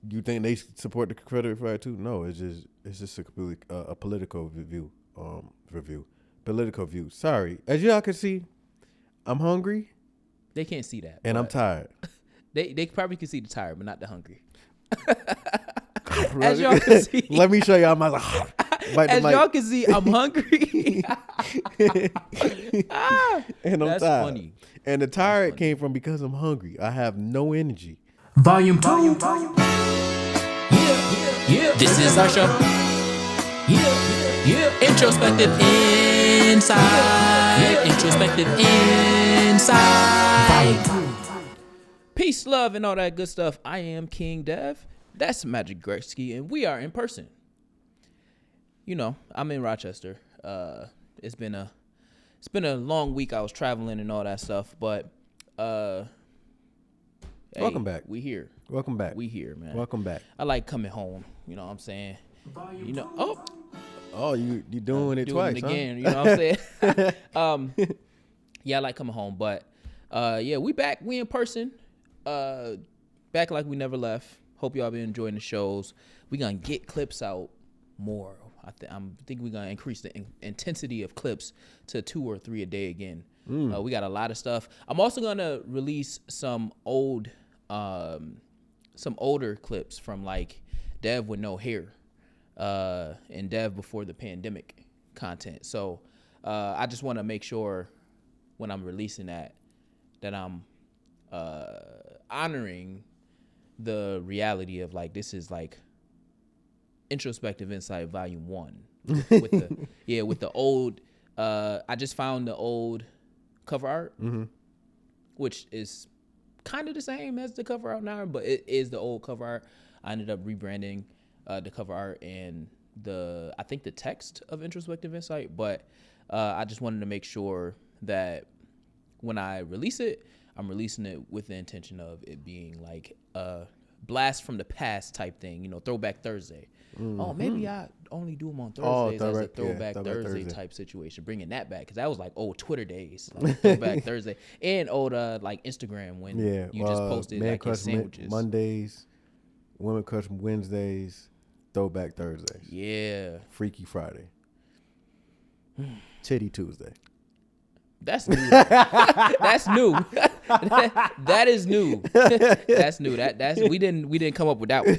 You think they support the Confederate flag too? No, it's just a completely a political political view. Sorry, as y'all can see, I'm hungry. They can't see that, and I'm tired. They probably can see the tired, but not the hungry. As y'all can see, let me show y'all my. As y'all can see, I'm hungry. And I'm That's tired. funny. And the tired came from because I'm hungry. I have no energy. Volume 2. Yeah. This is our show. Yeah. Introspective Insight. Introspective Insight. Peace, love, and all that good stuff. I am King Dev. That's Magic Gretzky, and we are in person. You know, I'm in Rochester. It's been a long week. I was traveling and all that stuff, but hey, welcome back. We here. Welcome back. We here, man. Welcome back. I like coming home. You know what I'm saying? You know, you doing it twice, it again. Huh? You know what I'm saying? Yeah, I like coming home, but yeah, we back. We in person. Back like we never left. Hope y'all been enjoying the shows. We gonna get clips out more. I think we're gonna increase the intensity of clips to 2 or 3 a day again. We got a lot of stuff. I'm also gonna release some older clips from like Dev with no hair, and Dev before the pandemic content. So I just want to make sure when I'm releasing that I'm honoring the reality of like this is like Introspective Insight Volume 1 with the old. I just found the old cover art, which is kind of the same as the cover art now, but it is the old cover art. I ended up rebranding the cover art and I think the text of Introspective Insight, but I just wanted to make sure that when I release it, I'm releasing it with the intention of it being like a blast from the past type thing, you know, Throwback Thursday. Oh, maybe I only do them on Thursdays as a Throwback Thursday type situation, bringing that back because that was like old Twitter days, like Throwback Thursday, and old like Instagram when you just posted like your sandwiches. Mondays, Women Crush Wednesdays, Throwback Thursdays. Yeah. Freaky Friday. Titty Tuesday. That's new. That's new. That is new. That's new. That's we didn't come up with that one.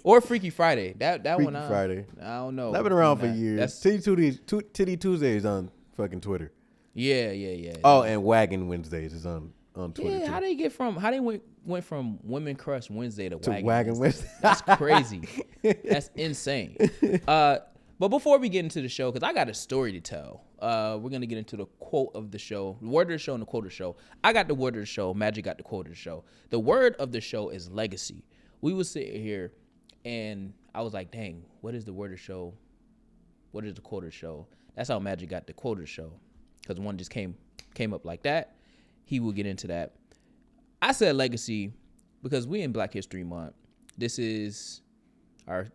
Or Freaky Friday. That Freaky one. Friday. I don't know. I've been around for years. Titty Tuesday is on fucking Twitter. Yeah. Oh, and Wagon Wednesdays is on Twitter. Yeah. Too. How they went from Women Crush Wednesday to Wagon Wednesday. That's crazy. That's insane. But before we get into the show, because I got a story to tell, we're going to get into the quote of the show, the word of the show and the quote of the show. I got the word of the show. Magic got the quote of the show. The word of the show is legacy. We was sitting here, and I was like, dang, what is the word of the show? What is the quote of the show? That's how Magic got the quote of the show, because one just came up like that. He will get into that. I said legacy because we in Black History Month. This is our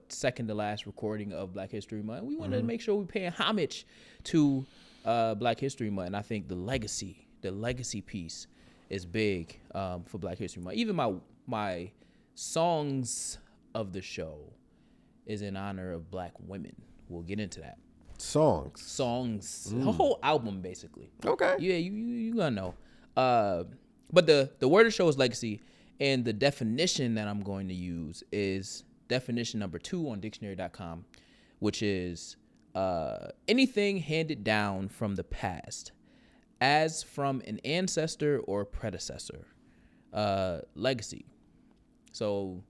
second to last recording of Black History Month. We want to make sure we're paying homage to Black History Month, and I think the legacy piece is big for Black History Month. Even my songs of the show is in honor of Black women. We'll get into that. Songs, a whole album basically. Okay. Yeah, you gonna know. But the word of the show is legacy, and the definition that I'm going to use is definition number 2 on dictionary.com, which is anything handed down from the past as from an ancestor or predecessor. Legacy. So,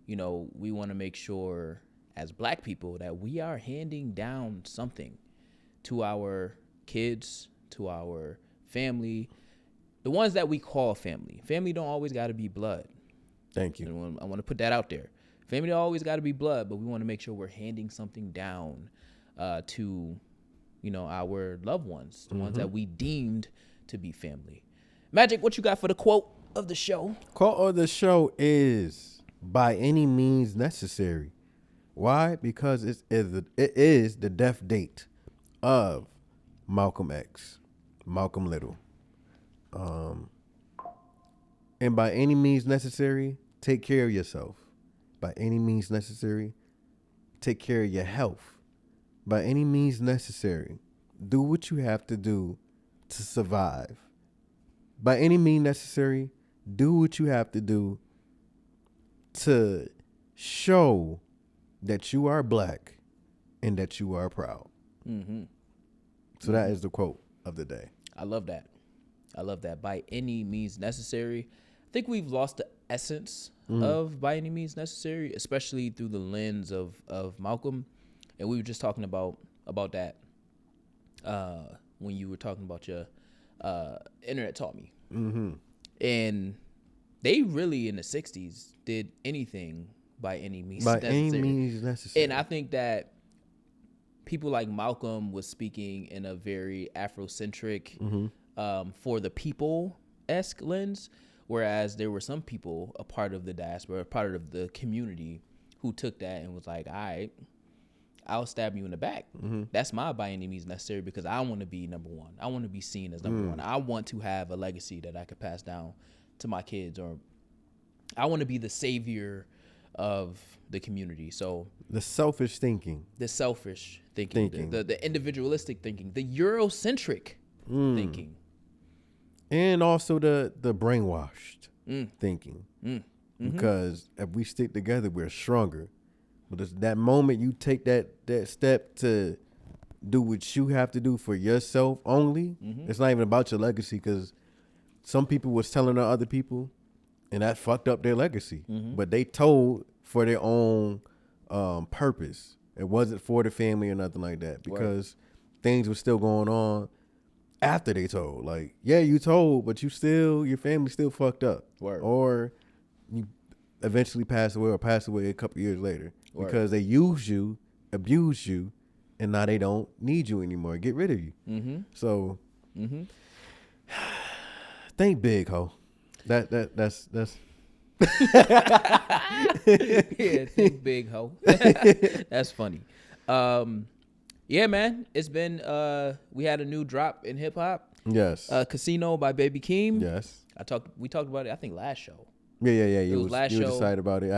you know, we want to make sure as Black people that we are handing down something to our kids, to our family, the ones that we call family. Family don't always got to be blood. Thank you. I want to put that out there. Family don't always got to be blood, but we want to make sure we're handing something down to, you know, our loved ones, the ones that we deemed to be family. Magic, what you got for the quote of the show? Quote of the show is by any means necessary. Why? Because it is the death date of Malcolm X, Malcolm Little. And by any means necessary, take care of yourself. by any means necessary. Take care of your health by any means necessary. Do what you have to do to survive. By any means necessary, do what you have to do to show that you are black and that you are proud. Mm-hmm. So that is the quote of the day. I love that. I love that. By any means necessary. I think we've lost the essence of by any means necessary, especially through the lens of Malcolm. And we were just talking about that when you were talking about your internet taught me. Mm-hmm. And they really in the 60s did anything by any means By necessary. any means necessary. And I think that people like Malcolm was speaking in a very Afrocentric, for the people-esque lens, whereas there were some people, a part of the diaspora, a part of the community, who took that and was like, all right, I'll stab you in the back. That's my by any means necessary because I want to be number one. I want to be seen as number one. I want to have a legacy that I could pass down to my kids, or I want to be the savior of the community. So the selfish thinking. the selfish thinking. The individualistic thinking, the Eurocentric thinking. And also the brainwashed thinking. Because if we stick together, we're stronger. But it's that moment you take that step to do what you have to do for yourself only, it's not even about your legacy, because some people was telling other people, and that fucked up their legacy. But they told for their own purpose. It wasn't for the family or nothing like that, because things were still going on after they told. Like, yeah, you told, but your family still fucked up. Or you eventually pass away, or pass away a couple years later because they used you, abused you, and now they don't need you anymore. Get rid of you. So think big, ho. That's Yeah, think big, ho. That's funny. Yeah, man, it's been we had a new drop in hip hop. yes. Casino by Baby Keem. Yes. We talked about it, I think, last show. Yeah. It was last you were show. excited about it.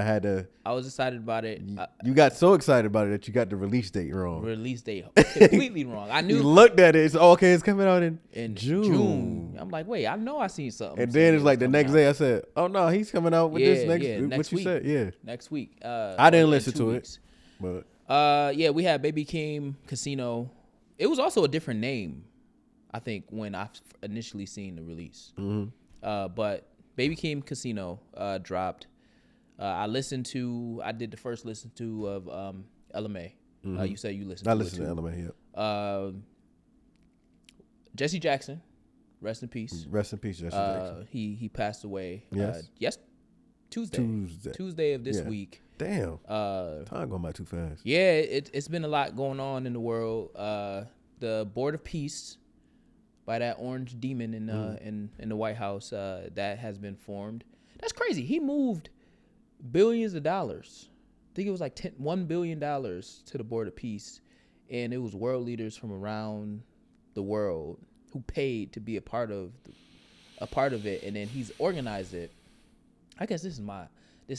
I was excited about it. You got so excited about it that you got the release date wrong. Release date completely wrong. I You knew looked at it. It's okay. It's coming out in June. I'm like, wait, I know I seen something. And then it's like the next day I said, oh no, he's coming out with this next next what you week. said. Yeah. Next week. I didn't in listen 2 to weeks. it. But Yeah, we had Baby Keem, Casino. It was also a different name, I think, when I initially seen the release. But Baby Keem, Casino dropped. I did the first listen to of LMA. You said you listened to it. I listened to LMA, yeah. Jesse Jackson, rest in peace. Rest in peace, Jesse Jackson. He passed away. Yes. Tuesday of this week. Damn. Time going by too fast. Yeah, it's been a lot going on in the world. The Board of Peace, by that orange demon in the White House, that has been formed. That's crazy. He moved billions of dollars. I think it was like $1 billion to the Board of Peace, and it was world leaders from around the world who paid to be a part of it, and then he's organized it. I guess this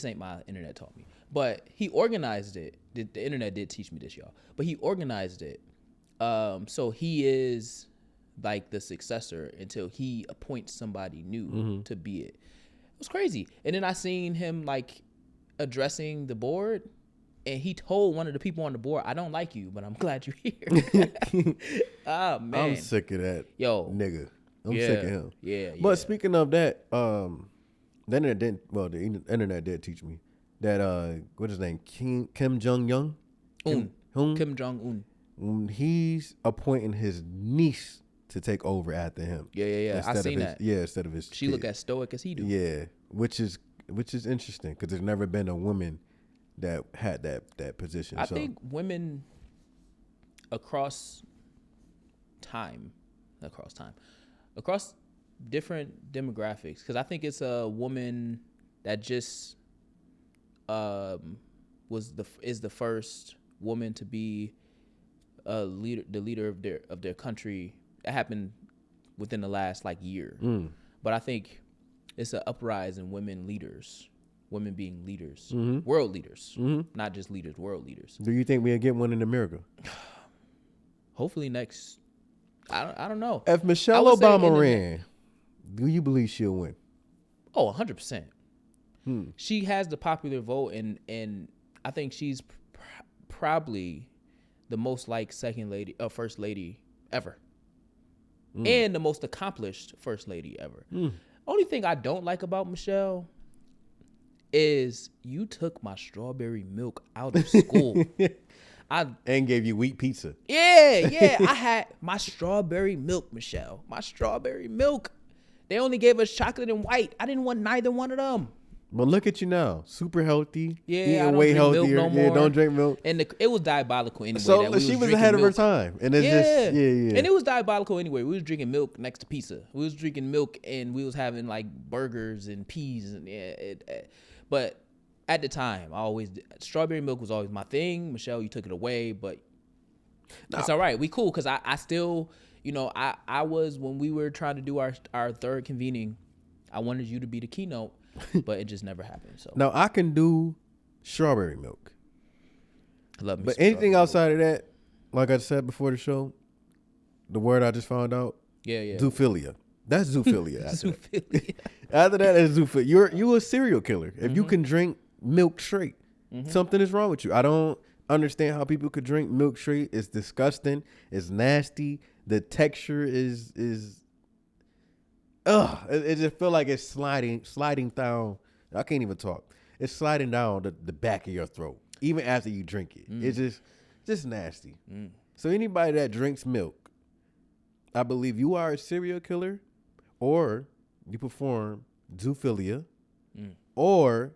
ain't my internet taught me, but he organized it. The internet did teach me this, y'all, but he organized it. So he is like the successor until he appoints somebody new to be it. It was crazy. And then I seen him like addressing the board, and he told one of the people on the board, I don't like you, but I'm glad you're here. Oh man, I'm sick of that nigga. I'm sick of him. Yeah. But speaking of that, the internet did teach me that what's his name? Kim Jong-un? Kim Jong-un. He's appointing his niece to take over after him. Yeah. I seen that. Yeah, instead of his She kid. look as stoic as he do. Yeah, which is interesting because there's never been a woman that had that position. I think women across different demographics, because I think it's a woman that just is the first woman to be the leader of their country. That happened within the last year. But I think it's an uprise in women leaders women being leaders, Mm-hmm. world leaders, Mm-hmm. not just leaders, world leaders. Do you think we'll get one in America? Hopefully next. I don't know. If I Michelle would say Obama in the ran, do you believe she'll win? Oh, 100%. She has the popular vote, and I think she's probably the most liked second lady, first lady ever, and the most accomplished first lady ever. Only thing I don't like about Michelle is you took my strawberry milk out of school. And gave you wheat pizza. Yeah, I had my strawberry milk, Michelle. My strawberry milk. They only gave us chocolate and white. I didn't want neither one of them. But look at you now, super healthy. Yeah, eating I don't way drink healthier. milk no Yeah, more. don't drink milk. And it was diabolical anyway. So that we she was drinking ahead of her milk. time, and it's Yeah. just yeah. And it was diabolical anyway. We was drinking milk next to pizza. We was drinking milk and we was having like burgers and peas and but at the time, strawberry milk was always my thing. Michelle, you took it away, but it's all right. We cool because I still, I was when we were trying to do our third convening, I wanted you to be the keynote, but it just never happened. So Now I can do strawberry milk, I love me. but some anything strawberry outside of that, like I said before the show, the word I just found out, milk. Yeah. zoophilia. That's zoophilia. After that. Zoophilia. After that is zoophilia. You a serial killer if you can drink milk straight. Something is wrong with you. I don't understand how people could drink milk straight. It's disgusting. It's nasty. The texture is it just feel like it's sliding down. I can't even talk. It's sliding down the back of your throat even after you drink it. It's just nasty. So anybody that drinks milk, I believe you are a serial killer, or you perform zoophilia, or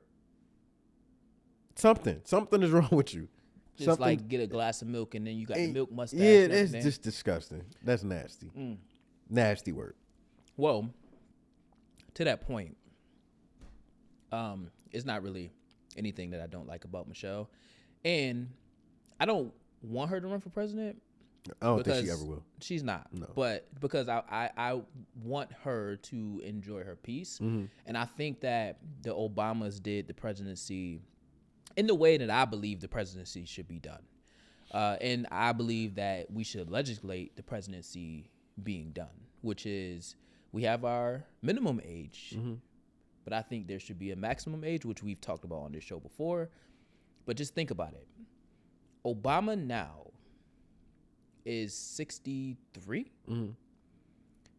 something is wrong with you. Just Something, like get a glass of milk and then you got the milk mustache. yeah, and it's everything. just disgusting. That's nasty. Nasty word. Well, to that point, it's not really anything that I don't like about Michelle, and I don't want her to run for president. I don't think she ever will. She's not. No. But because I want her to enjoy her peace, and I think that the Obamas did the presidency in the way that I believe the presidency should be done. And I believe that we should legislate the presidency being done, which is we have our minimum age, but I think there should be a maximum age, which we've talked about on this show before. But just think about it. Obama now is 63.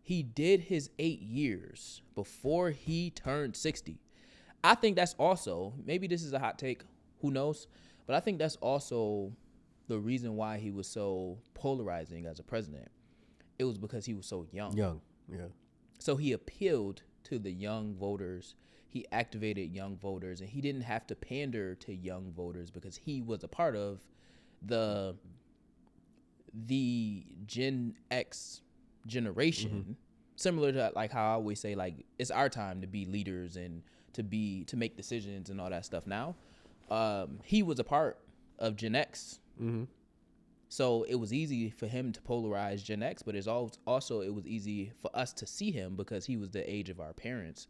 He did his 8 years before he turned 60. I think that's also, maybe this is a hot take, who knows? But I think that's also the reason why he was so polarizing as a president. It was because he was so young. Young, yeah. So he appealed to the young voters. He activated young voters, and he didn't have to pander to young voters because he was a part of the Gen X generation. Similar to like how I always say, like, it's our time to be leaders and to make decisions and all that stuff now. He was a part of Gen X. So it was easy for him to polarize Gen X, but it's also it was easy for us to see him because he was the age of our parents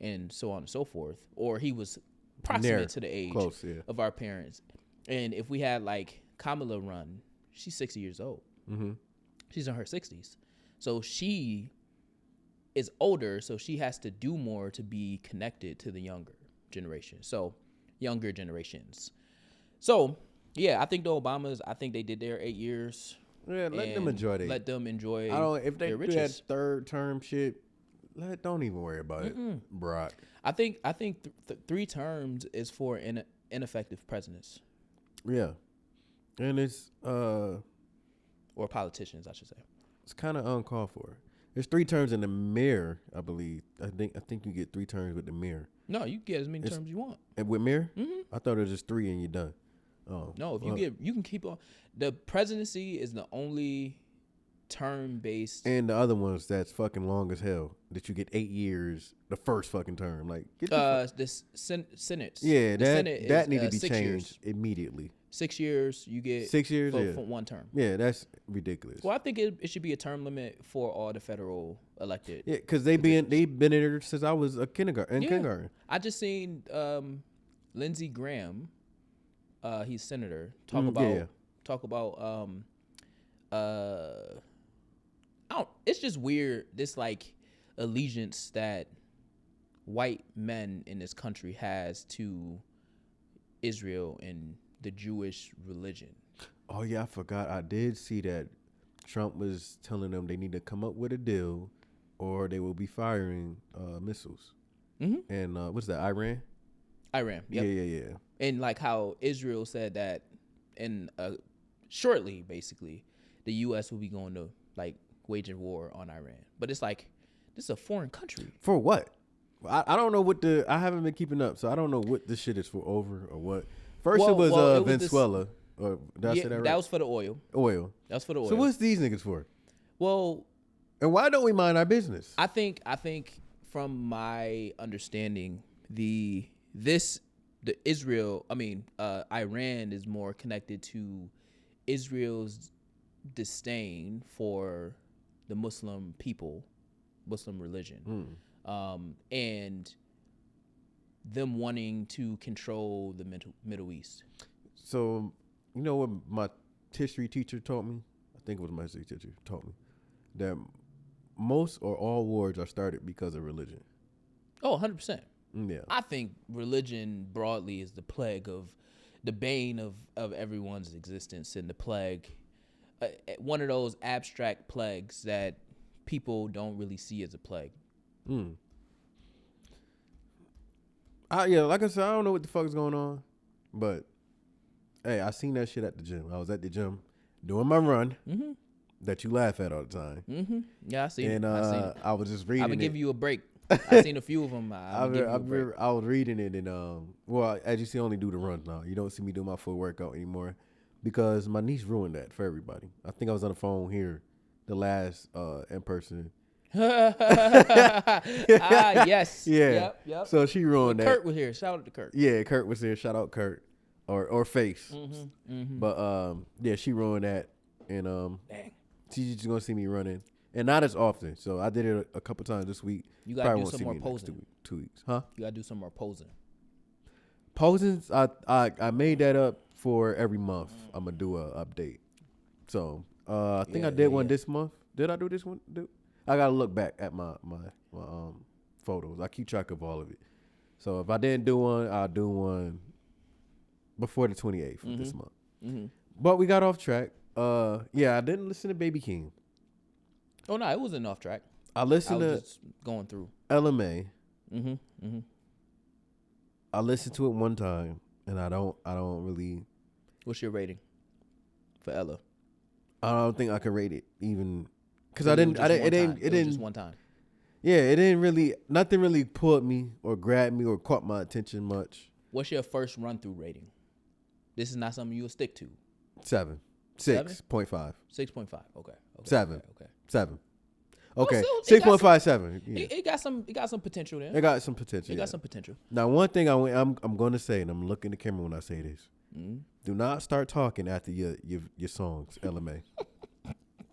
and so on and so forth. Or he was proximate to the age of our parents. And if we had like Kamala run, she's 60 years old. She's in her 60s. So she is older, so she has to do more to be connected to the younger generation. So younger generations. So yeah, I think the Obamas, I think they did their 8 years. Yeah, let them enjoy it. Let them enjoy. I don't. If they their do that riches. third term shit, don't even worry about it, Barack. I think 3 terms is for ineffective presidents. Yeah, and it's or politicians, I should say. It's kind of uncalled for. There's 3 terms in the mayor, I believe. I think you get 3 terms with the mayor. No, you get as many terms you want. And with mayor, I thought it was just 3 and you're done. Oh no, if you can keep on. The presidency is the only term based. And the other ones that's fucking long as hell. That you get 8 years the first fucking term. Like get the This Senate. yeah, the Senate that is, need to be 6 changed years. immediately. 6 years you get 6 years for one term. Yeah, that's ridiculous. Well, I think it should be a term limit for all the federal elected. Yeah, because they've been in there since I was a kindergarten. I just seen Lindsey Graham, he's senator, talk about it's just weird, this like allegiance that white men in this country has to Israel and the Jewish religion. Oh yeah, I forgot. I did see that Trump was telling them they need to come up with a deal, or they will be firing missiles. Mm-hmm. And what's that? Iran. Yep. Yeah. And like how Israel said that in shortly, basically, the U.S. will be going to like waging war on Iran. But it's like, this is a foreign country. For what? I don't know what I haven't been keeping up, so I don't know what this shit is for over or what. First it was Venezuela. Or did I say that right? That was for the oil. That was for the oil. So what's these niggas for? Well, and why don't we mind our business? I think from my understanding, Iran is more connected to Israel's disdain for the Muslim people, Muslim religion, and them wanting to control the Middle East. So, you know what my history teacher taught me? I think it was my history teacher taught me that most or all wars are started because of religion. Oh, 100%. Yeah. I think religion broadly is the bane of everyone's existence, and the plague, one of those abstract plagues that people don't really see as a plague. Yeah, like I said, I don't know what the fuck is going on, but hey, I seen that shit at the gym. I was at the gym doing my run that you laugh at all the time. Yeah, I seen it. I was just reading. I would give you a break. I seen a few of them. I was reading it, and well, as you see, I only do the runs now. You don't see me do my full workout anymore because my niece ruined that for everybody. I think I was on the phone here, the last in person. Yes. Yeah. Yep. So she ruined that. Kurt was here. Shout out to Kurt. Yeah, Kurt was here. Shout out Kurt or Face. But yeah, she ruined that, and Dang. she's just gonna see me running. And not as often. So I did it a couple times this week. You gotta do some more posing. 2 weeks. Huh? You gotta do some more posing. Posing, I made that up for every month. I'm gonna do a update. So I think I did one this month. Did I do this one? I gotta look back at my photos. I keep track of all of it. So if I didn't do one, I'll do one before the 28th of this month. But we got off track. Yeah, I didn't listen to Baby Keem. Oh no, it wasn't off track. I listened to just going through LMA. I listened to it one time, and I don't really. What's your rating for Ella? I don't think I can rate it even because It didn't just one time. Yeah, it didn't really. Nothing really pulled me or grabbed me or caught my attention much. What's your first run through rating? This is not something you'll stick to. 7. 6.5. 6.5. Okay. 7. Okay. 7. Okay. Still, 6.5, 7. Yeah. It got some potential there. It got some potential. It got some potential. Now, one thing I'm going to say, and I'm looking at the camera when I say this: do not start talking after your songs, LMA.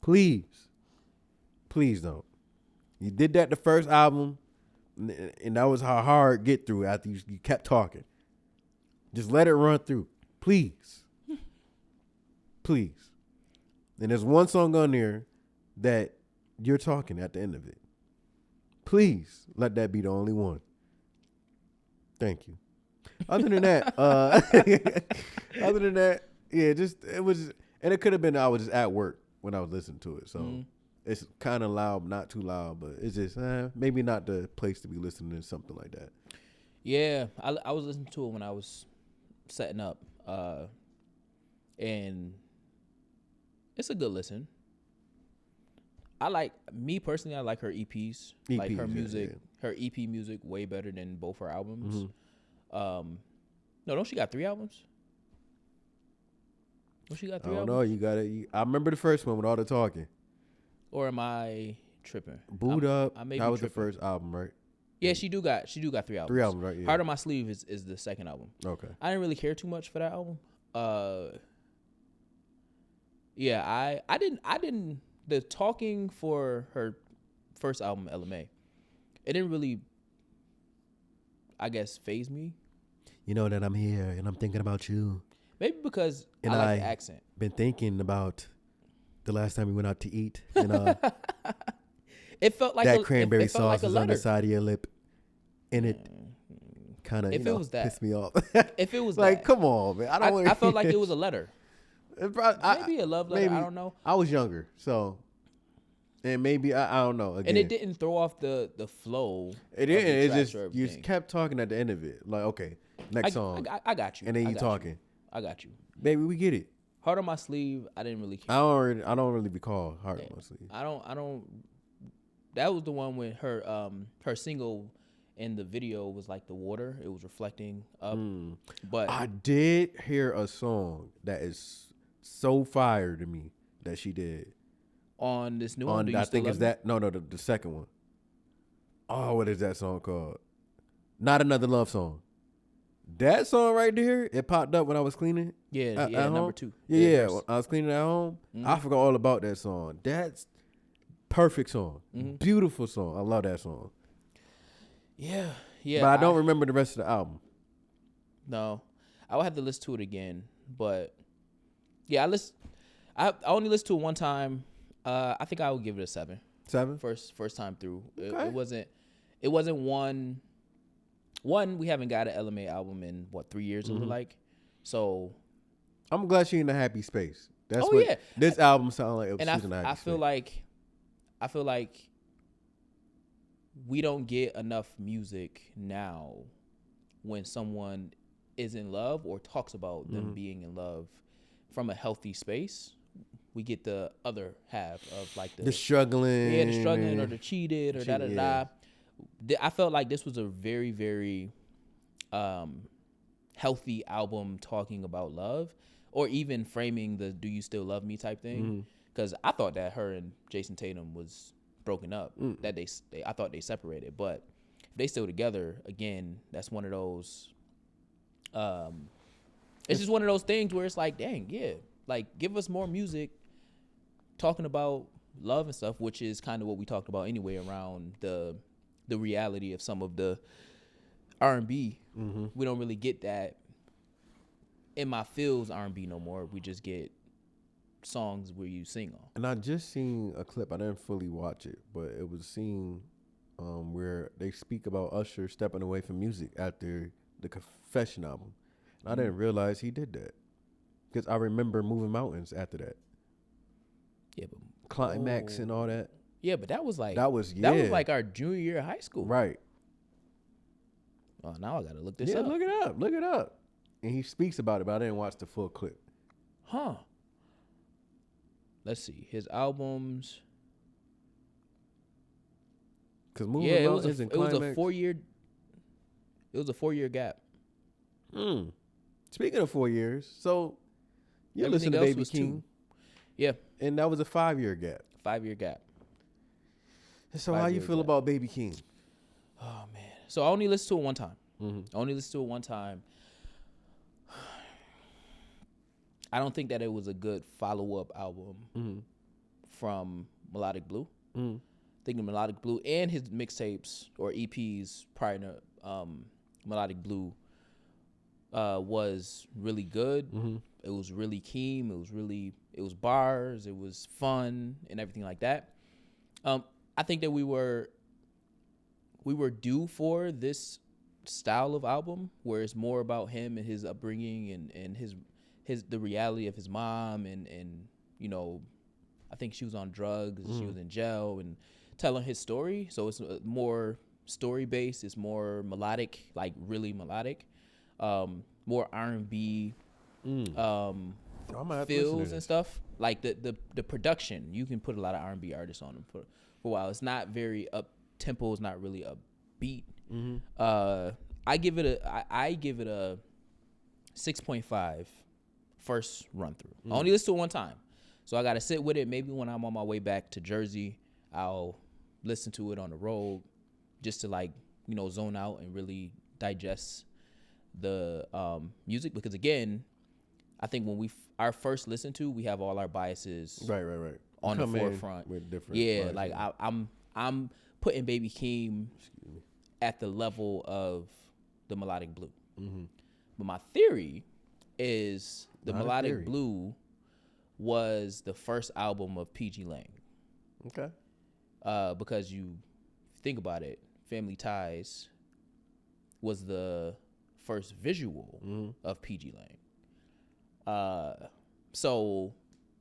Please don't. You did that the first album, and that was how hard get through after you kept talking. Just let it run through, please. And there's one song on there that you're talking at the end of it. Please let that be the only one. Thank you. Other than that, yeah, it was, and it could have been I was just at work when I was listening to it, so it's kind of loud, not too loud, but it's just maybe not the place to be listening to something like that. Yeah, I was listening to it when I was setting up, and it's a good listen. I like her EPs, like her music, her EP music way better than both her albums. No, don't she got 3 albums? Don't she got 3 albums? I don't know. You got it. I remember the first one with all the talking. Or am I tripping? Boot Up. I may That be was tripping. the first album, right? Yeah, she do got 3 albums. 3 albums, right? Yeah. Heart on My Sleeve is the second album. Okay. I didn't really care too much for that album. Yeah, I didn't the talking for her first album, LMA, it didn't really, I guess, phase me. You know that I'm here and I'm thinking about you. Maybe because And I like I the accent. been thinking about the last time we went out to eat. And It felt like that cranberry it felt sauce like a is on the letter. side of your lip. And it kind of, If it was that. pissed me off. If it was like, that. come on, man. I felt like it was a letter. Maybe Maybe a love letter. I don't know. I was younger, so, and maybe I don't know. Again, And it didn't throw off the flow. It of the didn't. It's tracks just or you everything. kept talking at the end of it. Like, okay, next song, I got you. and then I you got talking. I got you. Baby, we get it. Heart on My Sleeve. I didn't really care. I don't really recall Heart on My Sleeve. I don't. That was the one when her single in the video was like the water. It was reflecting up. But I did hear a song that is so fire to me that she did. on this new one, Do You I Still think Love it's Me? that. No, the second one. Oh, what is that song called? Not Another Love Song. That song right there, it popped up when I was cleaning. Yeah, at number home. 2. Yeah, first. when I was cleaning at home. Mm-hmm. I forgot all about that song. That's perfect song. Mm-hmm. Beautiful song. I love that song. Yeah. But I don't remember the rest of the album. No, I would have to listen to it again. But yeah, I only listened to it one time. I think I would give it a 7. 7? First time through. Okay. It wasn't one. We haven't got an LMA album in 3 years. It was like. So I'm glad she's in a happy space. That's Oh, what yeah. this album sounds like. and She's in a happy I feel space. like we don't get enough music now when someone is in love or talks about them being in love from a healthy space. We get the other half of like the struggling. yeah, the struggling or the cheated or da da yeah. da. I felt like this was a very, very healthy album talking about love, or even framing the "Do you still love me" type thing. Because I thought that her and Jason Tatum was broken up. That I thought they separated, but if they still together again, that's one of those. It's just one of those things where it's like, dang, yeah, like give us more music talking about love and stuff, which is kind of what we talked about anyway around the reality of some of the R&B. We don't really get that in my feels R&B no more. We just get songs where you sing on. And I just seen a clip. I didn't fully watch it, but it was seen where they speak about Usher stepping away from music after the Confession album. And I didn't realize he did that because I remember Moving Mountains after that. Yeah, but Climax and all that. yeah, but that was like That was like our junior year of high school. Right. Oh, now I gotta look this Yeah, up. look it up. Look it up. And he speaks about it, but I didn't watch the full clip. Huh. Let's see his albums. Because Moving Yeah, Mountains and Climax. it was a 4-year gap. Speaking of 4 years, so you listen Everything to else Baby was Keem, 2. Yeah, and that was a 5-year gap. 5-year gap. So how you 5-year feel gap. about Baby Keem? Oh man. So I only listened to it one time. I only listened to it one time. I don't think that it was a good follow-up album from Melodic Blue. I think the Melodic Blue and his mixtapes or EPs prior to Melodic Blue was really good. It was really Keem. It was bars. It was fun and everything like that. I think that we were due for this style of album where it's more about him and his upbringing and his the reality of his mom and you know, I think she was on drugs, she was in jail and telling his story. So it's more story based, it's more melodic, like really melodic, more R&B feels and stuff. Like the production, you can put a lot of R&B artists on them for a while. It's not very up tempo, it's not really upbeat. I give it a 6.5 first run through. I only listened to it one time, So I got to sit with it. Maybe when I'm on my way back to Jersey, I'll listen to it on the road just to like, you know, zone out and really digest the music. Because again, I think when our first listen to, we have all our biases Right. on the Come in forefront. with different Yeah, biases. like I'm putting Baby Keem at the level of the Melodic Blue. But my theory is the Not a Melodic theory. Blue was the first album of PG Lang. Okay. Because you think about it, Family Ties was the first visual of PG Lang. So,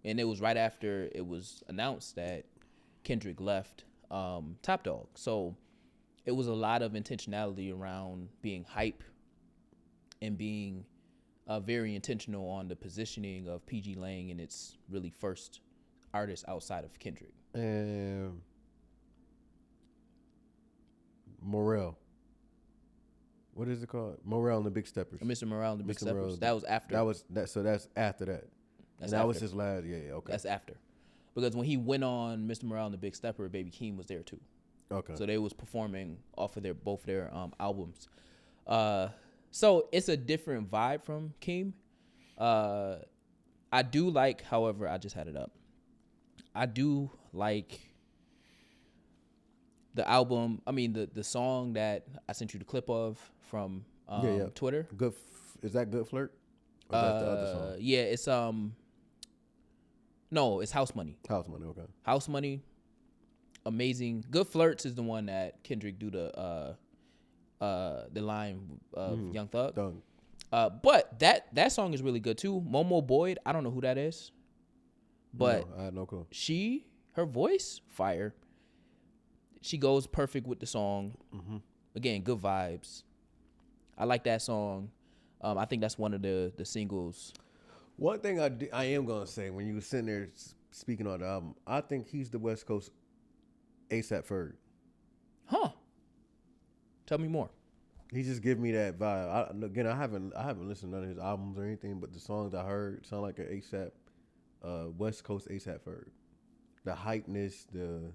and it was right after it was announced that Kendrick left Top Dog. So it was a lot of intentionality around being hype and being very intentional on the positioning of PG Lang and its really first artist outside of Kendrick. And Morel. What is it called? Morel and the Big Steppers. Mr. Morale and the Big Mr. Morale. Steppers. That was after. That was that. So that's after that. That's and that was after. his last. Yeah. Okay. That's after. Because when he went on Mr. Morale and the Big Stepper, Baby Keem was there too. Okay. So they was performing off of both their albums. So it's a different vibe from Keem. I do like, however, I just had it up. I do like the album. I mean, the song that I sent you the clip of from Twitter. Good. Is that Good Flirt? Or that's the other song? Yeah, it's no, it's House Money. House Money. Okay. House Money, amazing. Good Flirts is the one that Kendrick do the line of Young Thug. Done. But that song is really good too. Momo Boyd, I don't know who that is, but No, I had no clue. her voice, fire. She goes perfect with the song. Again, good vibes. I like that song. I think that's one of the singles. One thing I am gonna say when you were sitting there speaking on the album, I think he's the West Coast ASAP Ferg. Huh? Tell me more. He just give me that vibe. I haven't listened to none of his albums or anything, but the songs I heard sound like an ASAP, West Coast ASAP Ferg. The hypeness, the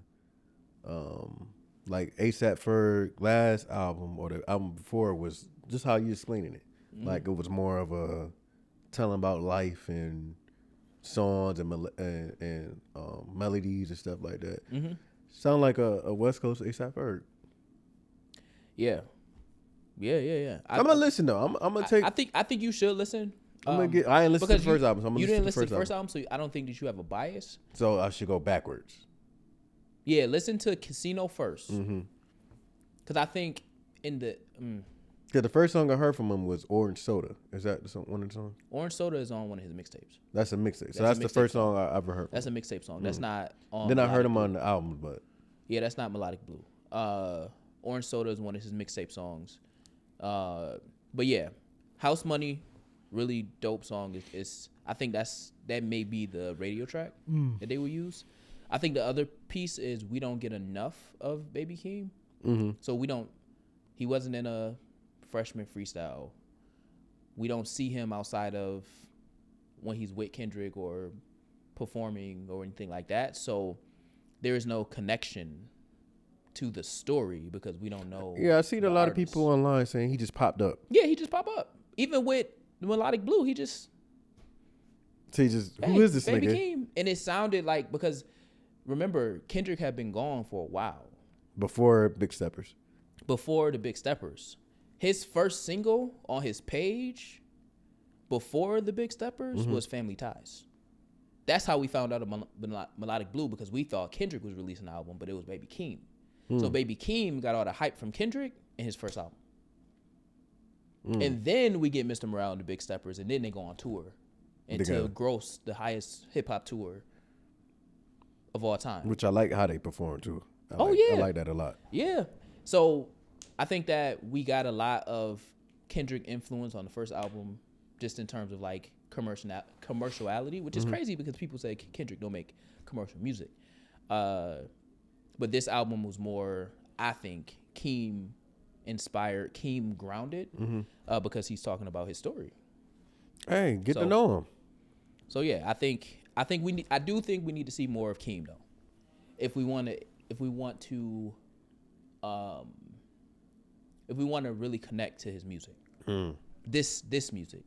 like ASAP Ferg last album or the album before was just how you explaining it. Like it was more of a telling about life and songs and melodies and stuff like that. Sound like a West Coast ASAP Ferg. Yeah. I'm gonna listen though. I'm gonna take. I think you should listen. I ain't listened to the first album. So I'm gonna you didn't listen to the album. first album, so I don't think that you have a bias. So I should go backwards. Yeah, listen to Casino first. Because I think in the Yeah, the first song I heard from him was Orange Soda. Is that one of the songs? Orange Soda is on one of his mixtapes. That's a mixtape. So That's that's a the mixtape first song I ever heard. That's a mixtape song. That's not on. Then I heard Melodic him Blue. on the album, but Yeah, that's not Melodic Blue. Orange Soda is one of his mixtape songs. But yeah, House Money, really dope song. I think that may be the radio track that they will use. I think the other piece is we don't get enough of Baby Keem. So he wasn't in a freshman freestyle. We don't see him outside of when he's with Kendrick or performing or anything like that. So there is no connection to the story because we don't know. yeah, I seen a the lot of artist. people online saying he just popped up. Yeah, he just pop up. Even with Melodic Blue, he just So he just hey, who is this Baby nigga? Keem. And it sounded like, because remember, Kendrick had been gone for a while Before Big Steppers. before the Big Steppers. His first single on his page before the Big Steppers was Family Ties. That's how we found out about Melodic Blue, because we thought Kendrick was releasing an album, but it was Baby Keem. So Baby Keem got all the hype from Kendrick in his first album. And then we get Mr. Morale and the Big Steppers, and then they go on tour and to Together. gross the highest hip hop tour of all time. Which I like how they perform too. I yeah. like that a lot. Yeah. So I think that we got a lot of Kendrick influence on the first album, just in terms of like commerciality, which is crazy because people say Kendrick don't make commercial music. But this album was more, I think, Keem inspired, Keem grounded, because he's talking about his story. Hey, get So- to know him. So yeah, I think I do think we need to see more of Keem though. If we want to really connect to his music. This music.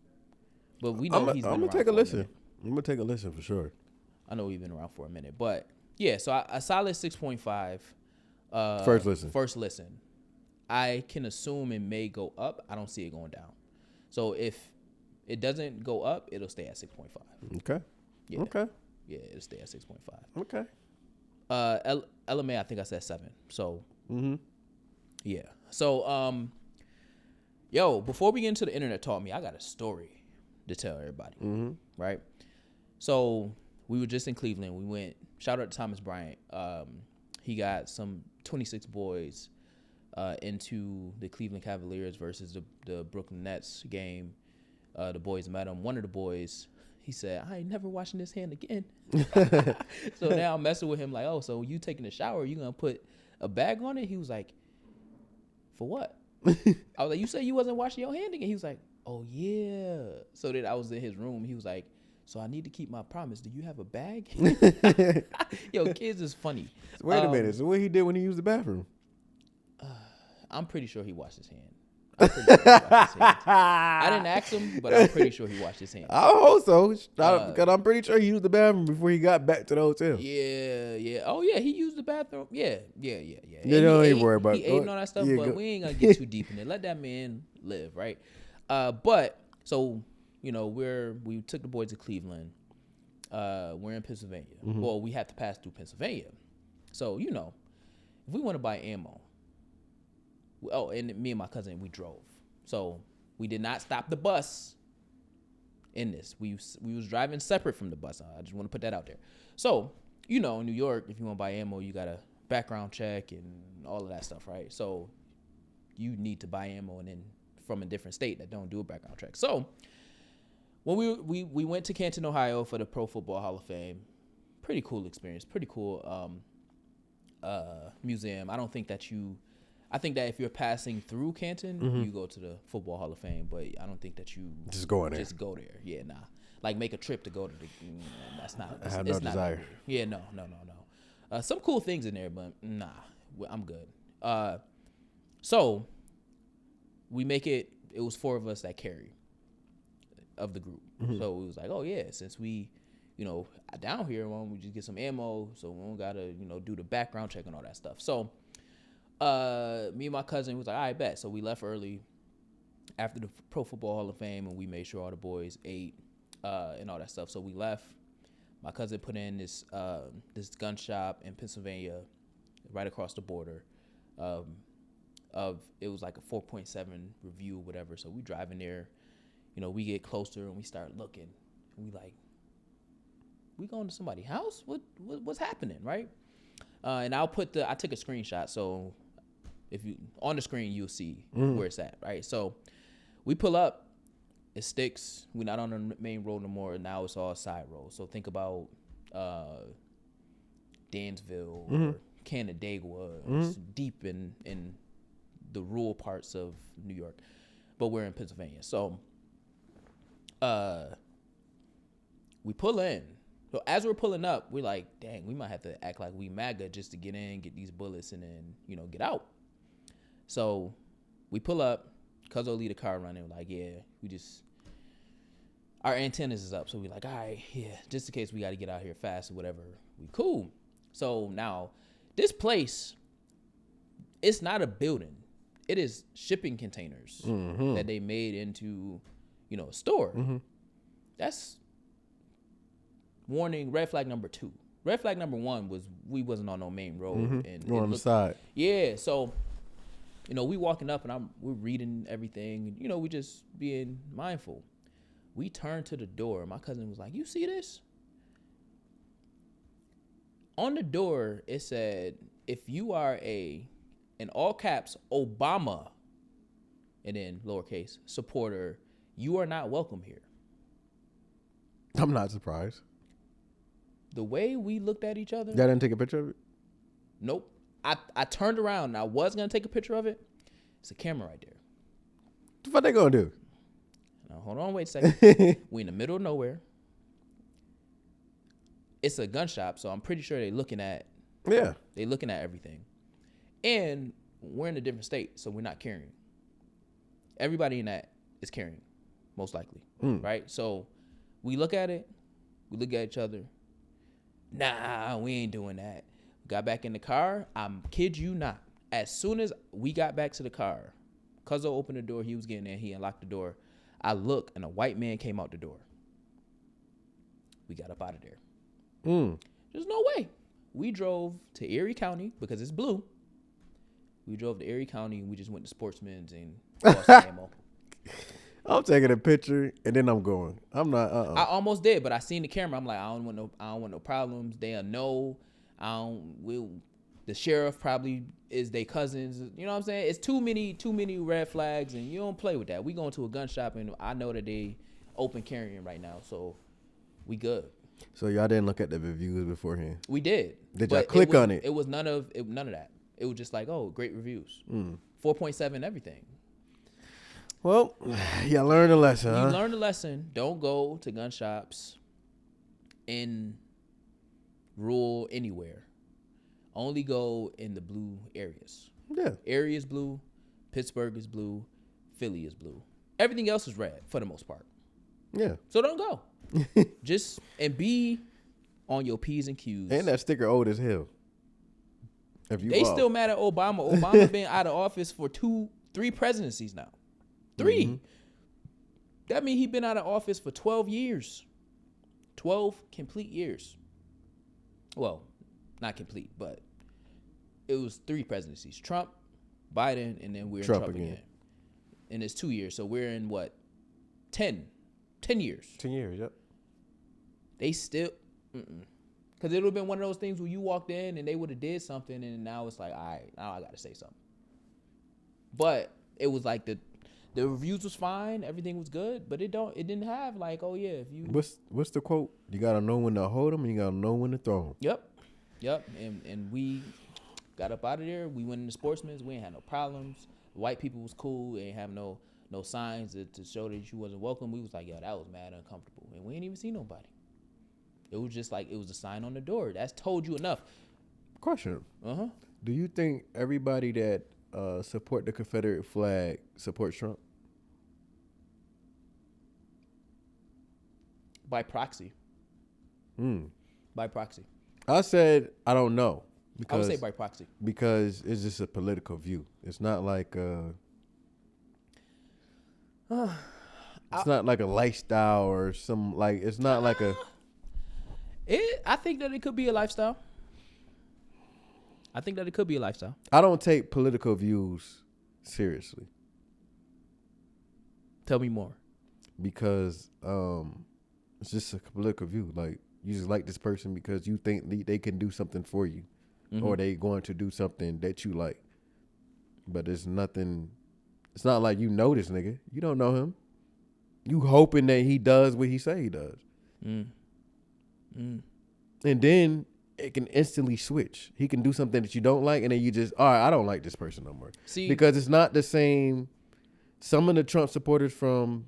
But we know he's been around. I'm gonna take a listen. I'm gonna take a listen for sure. I know we've been around for a minute, but yeah. So a solid 6.5. First listen. I can assume it may go up. I don't see it going down. So if it doesn't go up, it'll stay at 6.5. Okay. Yeah. Okay. Yeah, it'll stay at 6.5. Okay. LMA, I think I said 7. So. Yeah. So yo, before we get into the internet taught me, I got a story to tell everybody. Right. So we were just in Cleveland. We went. Shout out to Thomas Bryant. He got some 26 boys into the Cleveland Cavaliers versus the Brooklyn Nets game. The boys met him. One of the boys, he said, "I ain't never washing this hand again." So now I'm messing with him like, "Oh, so you taking a shower? You gonna put a bag on it?" He was like, "For what?" I was like, "You said you wasn't washing your hand again." He was like, "Oh yeah." So then I was in his room. He was like, "So I need to keep my promise. Do you have a bag?" Yo, kids is funny. So wait a minute. So what he did when he used the bathroom? I'm pretty sure he washed his hand. I didn't ask him, but I'm pretty sure he washed his hand. I hope so. Because I'm pretty sure he used the bathroom before he got back to the hotel. Yeah. Oh, yeah, he used the bathroom. Yeah. You don't even worry about it. He ate and all that stuff, but we ain't going to get too deep in it. Let that man live, right? But, so, you know, we took the boys to Cleveland. We're in Pennsylvania. Well, we have to pass through Pennsylvania. So, you know, if we want to buy ammo, and me and my cousin, we drove. So we did not stop the bus in this. We was driving separate from the bus. I just want to put that out there. So, you know, in New York, if you want to buy ammo, you got to background check and all of that stuff, right? So you need to buy ammo and then from a different state that don't do a background check. So when we went to Canton, Ohio for the Pro Football Hall of Fame, pretty cool experience, pretty cool museum. I think that if you're passing through Canton, you go to the Football Hall of Fame, but I don't think that you just go in there. Just go there. Yeah, nah. Like make a trip to go to the. That's not. I have no desire. Yeah, no. Some cool things in there, but nah, I'm good. So we make it. It was 4 of us that carried of the group. So we was like, oh yeah, since we, you know, down here, why don't we just get some ammo? So we don't gotta, you know, do the background check and all that stuff. So. Me and my cousin was like, all right, bet. So we left early after the Pro Football Hall of Fame, and we made sure all the boys ate and all that stuff. So we left. My cousin put in this gun shop in Pennsylvania, right across the border. It was like a 4.7 review, whatever. So we drive in there, you know, we get closer and we start looking, and we like, we going to somebody's house? What's happening, right? And I took a screenshot, so if you on the screen you'll see where it's at, right? So we pull up, it sticks. We're not on the main road no more. Now it's all side road. So think about Dansville or Canandaigua, it's deep in the rural parts of New York, but we're in Pennsylvania. So we pull in. So as we're pulling up, we're like, dang, we might have to act like we MAGA just to get in, get these bullets, and then, you know, get out. So we pull up, Cuzzo lead the car running. We're like, yeah, our antennas is up. So we're like, all right, yeah, just in case we got to get out here fast or whatever. We cool. So now this place, it's not a building. It is shipping containers that they made into, you know, a store. That's warning, red flag number 2. Red flag number 1 was we wasn't on no main road. And we're on the side. Yeah, so, you know, we walking up and we're reading everything. You know, we just being mindful. We turned to the door. My cousin was like, you see this? On the door, it said, if you are in all caps, Obama, and then lowercase, supporter, you are not welcome here. I'm not surprised. The way we looked at each other. Y'all didn't take a picture of it? Nope. I turned around and I was going to take a picture of it. It's a camera right there. What the fuck they going to do? Now, hold on, wait a second. We in the middle of nowhere. it's a gun shop, so I'm pretty sure they're looking at everything. And we're in a different state, so we're not carrying. Everybody in that is carrying, most likely, right? So we look at it, we look at each other. Nah, we ain't doing that. Got back in the car. I'm kid you not. As soon as we got back to the car, Cuzzo opened the door. He was getting in. He unlocked the door. I look, and a white man came out the door. We got up out of there. There's no way. We drove to Erie County because it's blue. We drove to Erie County, and we just went to Sportsman's and bought some ammo. I'm taking a picture and then I'm going. I'm not. I almost did, but I seen the camera. I'm like, I don't want no problems. They'll know. The sheriff probably is their cousins. You know what I'm saying? It's too many red flags, and you don't play with that. We going to a gun shop, and I know that they open carrying right now, so we good. So y'all didn't look at the reviews beforehand? We did. Did y'all click on it? It was none of that. It was just like, oh, great reviews. 4.7 everything. Well, y'all learned a lesson, huh? You learned a lesson. Don't go to gun shops in rural anywhere. Only go in the blue areas. Yeah. Area is blue. Pittsburgh is blue. Philly is blue. Everything else is red for the most part. Yeah. So don't go. Just and be on your P's and Q's. And that sticker old as hell. They still mad at Obama. Obama been out of office for 3 presidencies now. 3. Mm-hmm. That means he been out of office for 12 years. 12 complete years. Well, not complete, but it was 3 presidencies. Trump, Biden, and then we're in Trump again. And it's 2 years. So we're in what? 10 years. 10 years, yep. They still, because it would have been one of those things where you walked in and they would have did something, and now it's like, all right, now I got to say something. But it was like the reviews was fine, everything was good, but it didn't have like, oh yeah, if you. What's the quote? You gotta know when to hold them, and you gotta know when to throw them. Yep. And we got up out of there. We went into Sportsman's. We ain't had no problems. White people was cool. They ain't have no signs to show that you wasn't welcome. We was like, yo, that was mad uncomfortable, and we ain't even see nobody. It was just like, it was a sign on the door. That's told you enough. Question. Do you think everybody that support the Confederate flag supports Trump? By proxy. By proxy. I said I don't know. I would say by proxy. Because it's just a political view. It's not like it's not like a lifestyle or some, like, it's not like a. I think that it could be a lifestyle. I don't take political views seriously. Tell me more. Because it's just a political view. Like, you just like this person because you think they can do something for you, or they going to do something that you like. But it's nothing. It's not like you know this nigga. You don't know him. You hoping that he does what he say he does. And then it can instantly switch. He can do something that you don't like, and then you just, all right, I don't like this person no more. See, because it's not the same. Some of the Trump supporters from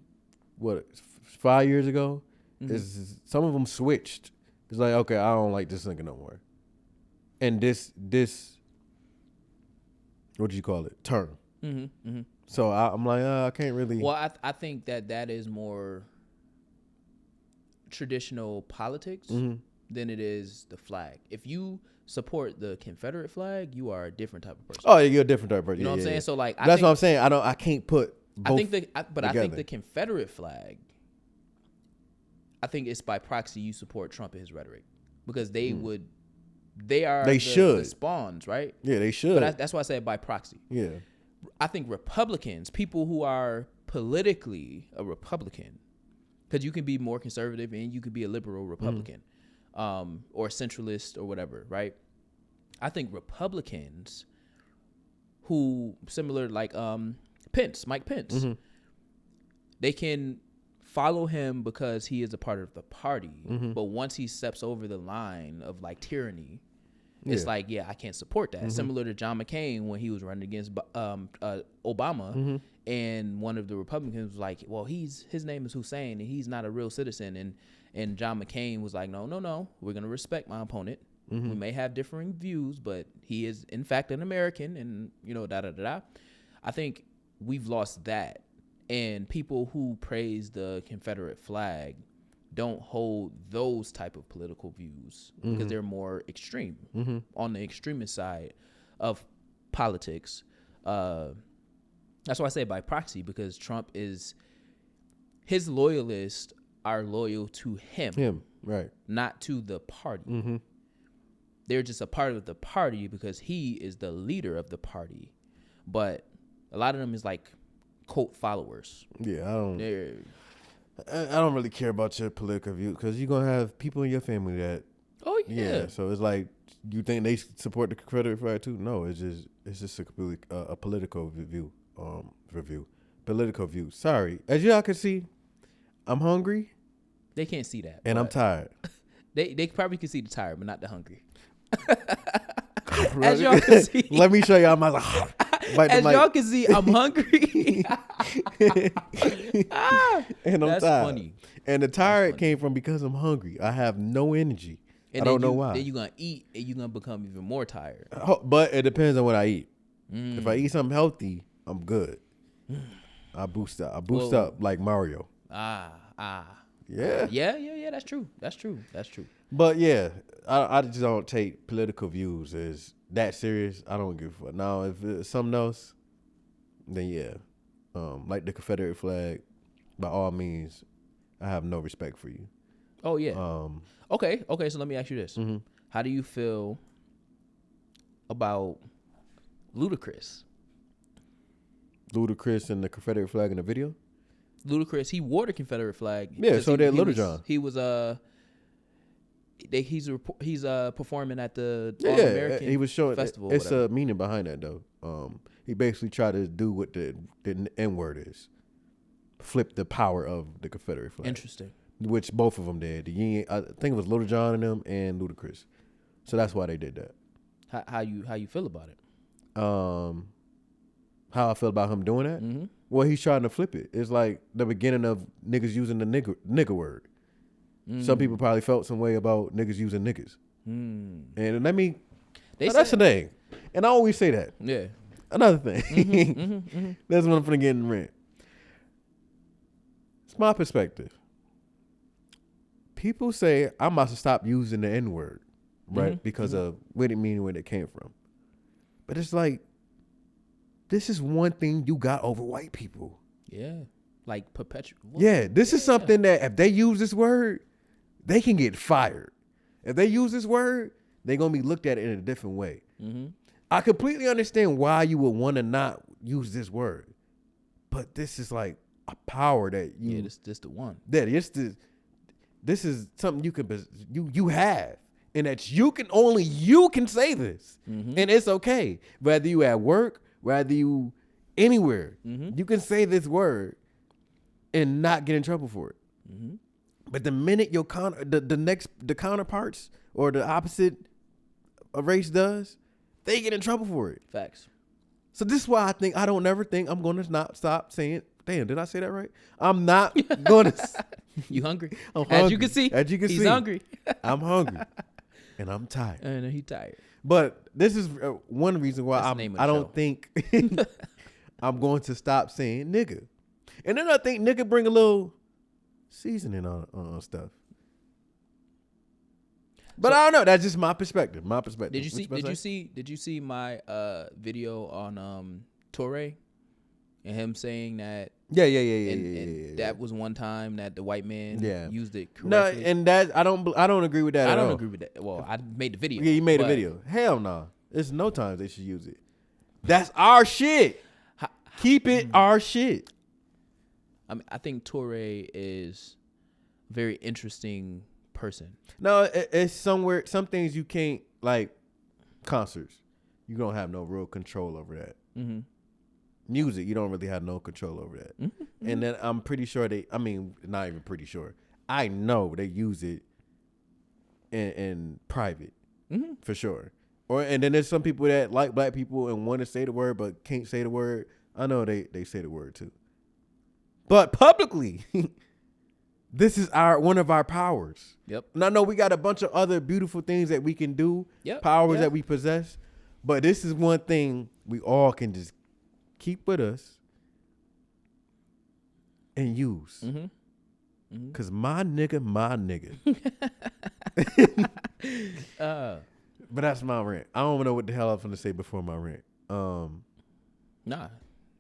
5 years ago, is some of them switched. It's like, okay, I don't like this nigga no more. And this, what do you call it? Turn. So I'm like, I can't really. Well, I think that is more traditional politics than it is the flag. If you support the Confederate flag, you are a different type of person. Oh, you're a different type of person. You know what I'm saying? So like, that's what I'm saying. I can't put both. I think the Confederate flag. I think it's by proxy you support Trump and his rhetoric, because they would. They should. The spawns, right? Yeah, they should. But that's why I said by proxy. Yeah. I think Republicans, people who are politically a Republican, because you can be more conservative and you could be a liberal Republican, or centralist or whatever, right? I think Republicans who similar like Mike Pence, they can follow him because he is a part of the party, but once he steps over the line of like tyranny, it's Yeah. like, yeah, I can't support that. Similar to John McCain when he was running against Obama, and one of the Republicans was like, well, his name is Hussein and he's not a real citizen, and John McCain was like, no, we're gonna respect my opponent. We may have differing views, but he is in fact an American, and I think we've lost that, and people who praise the Confederate flag don't hold those type of political views because they're more extreme on the extremist side of politics. That's why I say by proxy, because Trump is, his loyalists are loyal to him, right? not to the party. They're just a part of the party because he is the leader of the party. But a lot of them is like cult followers. Yeah, I don't really care about your political view because you're gonna have people in your family that. Oh yeah. So it's like, you think they support the Confederate flag too? No, it's just a political view. Political view. Sorry, as y'all can see, I'm hungry. They can't see that, and I'm tired. They probably can see the tired, but not the hungry. As y'all can see, let me show y'all my. As y'all can see, I'm hungry. And I'm That's tired. funny. And the tired came from because I'm hungry. I have no energy. And I don't know why. Then you're gonna eat and you're gonna become even more tired. But it depends on what I eat. If I eat something healthy, I'm good. I boost up like Mario. Yeah. Yeah. That's true. But yeah, I just don't take political views as that serious. I don't give a fuck. Now, if it's something else, then yeah, like the Confederate flag, by all means, I have no respect for you. Oh yeah. Okay. So let me ask you this: how do you feel about Ludacris? Ludacris and the Confederate flag in the video? Ludacris, he wore the Confederate flag. Yeah, so did Little John. He was he's performing at the All-American he was showing festival. It's a meaning behind that though. He basically tried to do what the N-word is, flip the power of the Confederate flag. Interesting. Which both of them did. I think it was Little John and them and Ludacris. So that's why they did that. How you feel about it? How I feel about him doing that? Well, he's trying to flip it. It's like the beginning of niggas using the nigga word. Some people probably felt some way about niggas using niggas. And that's the thing. And I always say that. Yeah. Another thing. That's what I'm finna get in the rant. It's my perspective. People say I'm about to stop using the N-word, right? Because of what it mean, where it came from. But it's like, this is one thing you got over white people. Yeah. Like perpetual. Yeah, this is something that if they use this word, they can get fired. If they use this word, they're going to be looked at it in a different way. I completely understand why you would want to not use this word. But this is like a power that you... Yeah, this the one. This is something you have. And that you can say this. And it's okay. Whether you at work, whether you anywhere, you can say this word and not get in trouble for it. But the minute your the counterparts or the opposite a race does, they get in trouble for it. Facts. So this is why I don't never think I'm going to not stop saying. Damn, did I say that right? I'm not going to. You hungry? I'm hungry. As you can see, he's hungry. I'm hungry, and I'm tired. And he's tired. But this is one reason why I don't think I'm going to stop saying nigga. And then I think nigga bring a little seasoning on stuff. But I don't know. That's just my perspective. Did you see my video on Torre and him saying that? Yeah. That was one time that the white man used it correctly. No, and that I don't agree with that. I don't agree with that. Well, I made the video. Yeah, you made a video. Hell no. There's no time they should use it. That's our shit. Keep it our shit. I mean, I think Torre is a very interesting person. No, it's somewhere. Some things you can't, like concerts. You don't have no real control over that. Music, you don't really have no control over that. And then I'm pretty sure not even pretty sure. I know they use it in private for sure. And then there's some people that like black people and want to say the word but can't say the word. I know they say the word too. But publicly, this is one of our powers. Yep. And I know we got a bunch of other beautiful things that we can do, Yep. powers that we possess. But this is one thing we all can just keep with us and use. Because my nigga. But that's my rant. I don't know what the hell I was going to say before my rant. Nah.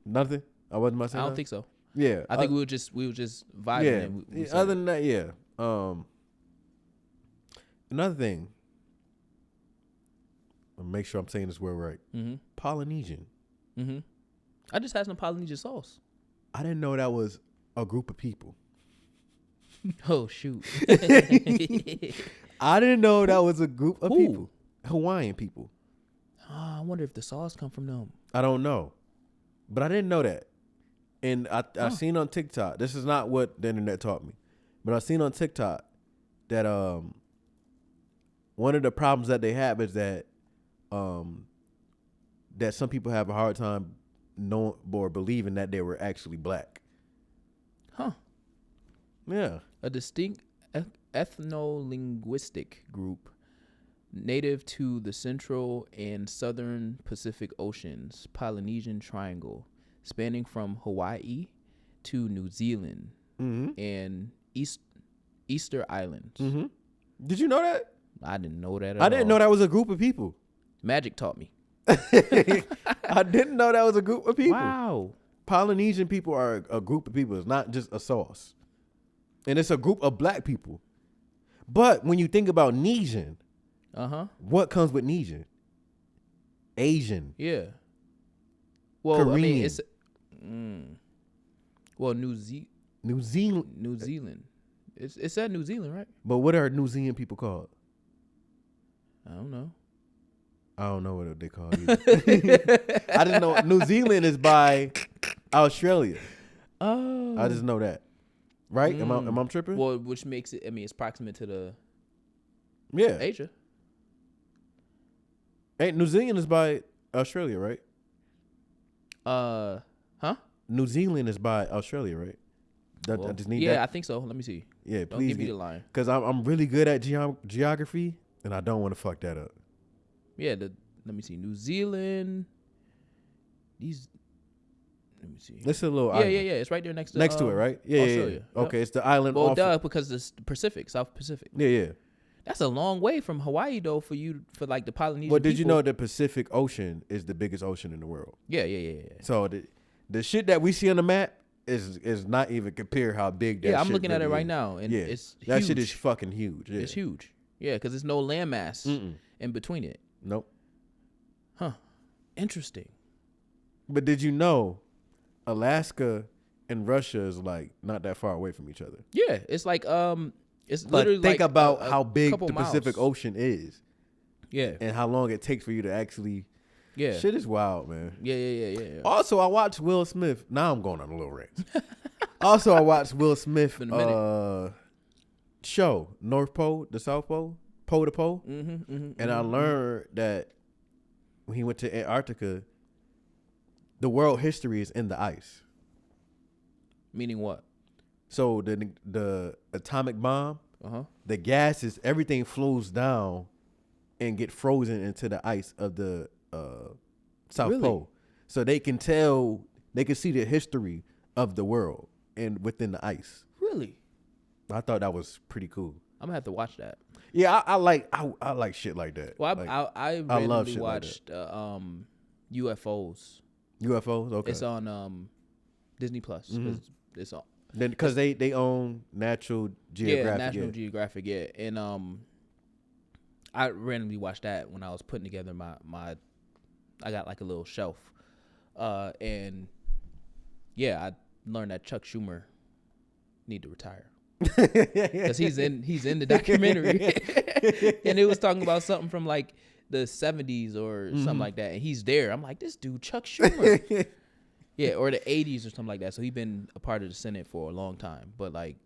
Nothing? I wasn't my I don't think so. Yeah. I think we were just vibing. Yeah. And we said Other it. than that, yeah. Another thing. I'll make sure I'm saying this word right. Polynesian. I just had some Polynesian sauce. I didn't know that was a group of people. Oh shoot. I didn't know that was a group of Who? people. Hawaiian people. I wonder if the sauce come from them. I don't know. But I didn't know that. And I seen on TikTok, this is not what the internet taught me, but I seen on TikTok that one of the problems that they have is that that some people have a hard time knowing or believing that they were actually black. Huh. Yeah. A distinct ethno-linguistic group native to the central and southern Pacific Oceans, Polynesian Triangle, spanning from Hawaii to New Zealand and Easter Islands. Did you know that? I didn't know that at I didn't know that was a group of people. Magic taught me. I didn't know that was a group of people. Wow. Polynesian people are a group of people. It's not just a sauce. And it's a group of black people. But when you think about Nesian, what comes with Nesian? Asian. Yeah. Well, Korean. I mean, it's well, New Zealand. It's at New Zealand, right? But what are New Zealand people called? I don't know. I don't know what they call either. I just know New Zealand is by Australia. Oh. I just know that. Right? Am I tripping? Well, which makes it, I mean, it's proximate to the yeah. Asia. Hey, New Zealand is by Australia, right? Huh? New Zealand is by Australia, right? Well, I just need yeah, that. I think so. Let me see. Yeah, Don't please. give me the line. Because I'm really good at geography, and I don't want to fuck that up. Yeah, let me see. New Zealand. These. Let me see. This is a little Yeah, island. yeah. It's right there next to To it, right? Yeah, Australia. yeah. Okay, Yep. it's the island. Well, off duh, because it's Pacific, South Pacific. Yeah, yeah. That's a long way from Hawaii, though, for like the Polynesian. Well, did you people. know the Pacific Ocean is the biggest ocean in the world? Yeah. So the shit that we see on the map is not even compare how big that shit Yeah, I'm looking at it really right is. now, and Yeah, it's huge. that shit is fucking huge. Yeah. It's huge. Yeah, because there's no landmass in between it. Nope. Huh. Interesting. But did you know Alaska and Russia is like not that far away from each other? Yeah, it's like it's But literally think like about a how big couple the Pacific miles. Ocean is Yeah, and how long it takes for you to actually. yeah, Shit is wild, man. yeah. Also, I watched Will Smith. Now I'm going on a little rant. Also, I watched Will Smith Been a minute. show North Pole, the South Pole, Pole to Pole, and I learned that when he went to Antarctica, the world history is in the ice. Meaning what? So the atomic bomb, the gases, everything flows down and get frozen into the ice of the South Really? Pole. So they can see the history of the world and within the ice. Really? I thought that was pretty cool. I'm gonna have to watch that. Yeah, I like shit like that. Well, Like, I love randomly shit like watched UFOs. UFOs. Okay, It's on Disney Plus. It's on. then because they own Natural Geographic. Yeah, National Geographic. Yeah, and I randomly watched that when I was putting together my. I got like a little shelf, and yeah, I learned that Chuck Schumer need to retire because he's in the documentary, and it was talking about something from like the 70s or something like that, and he's there. I'm like, this dude Chuck Schumer. Yeah, or the 80s or something like that. So he's been a part of the Senate for a long time. But like,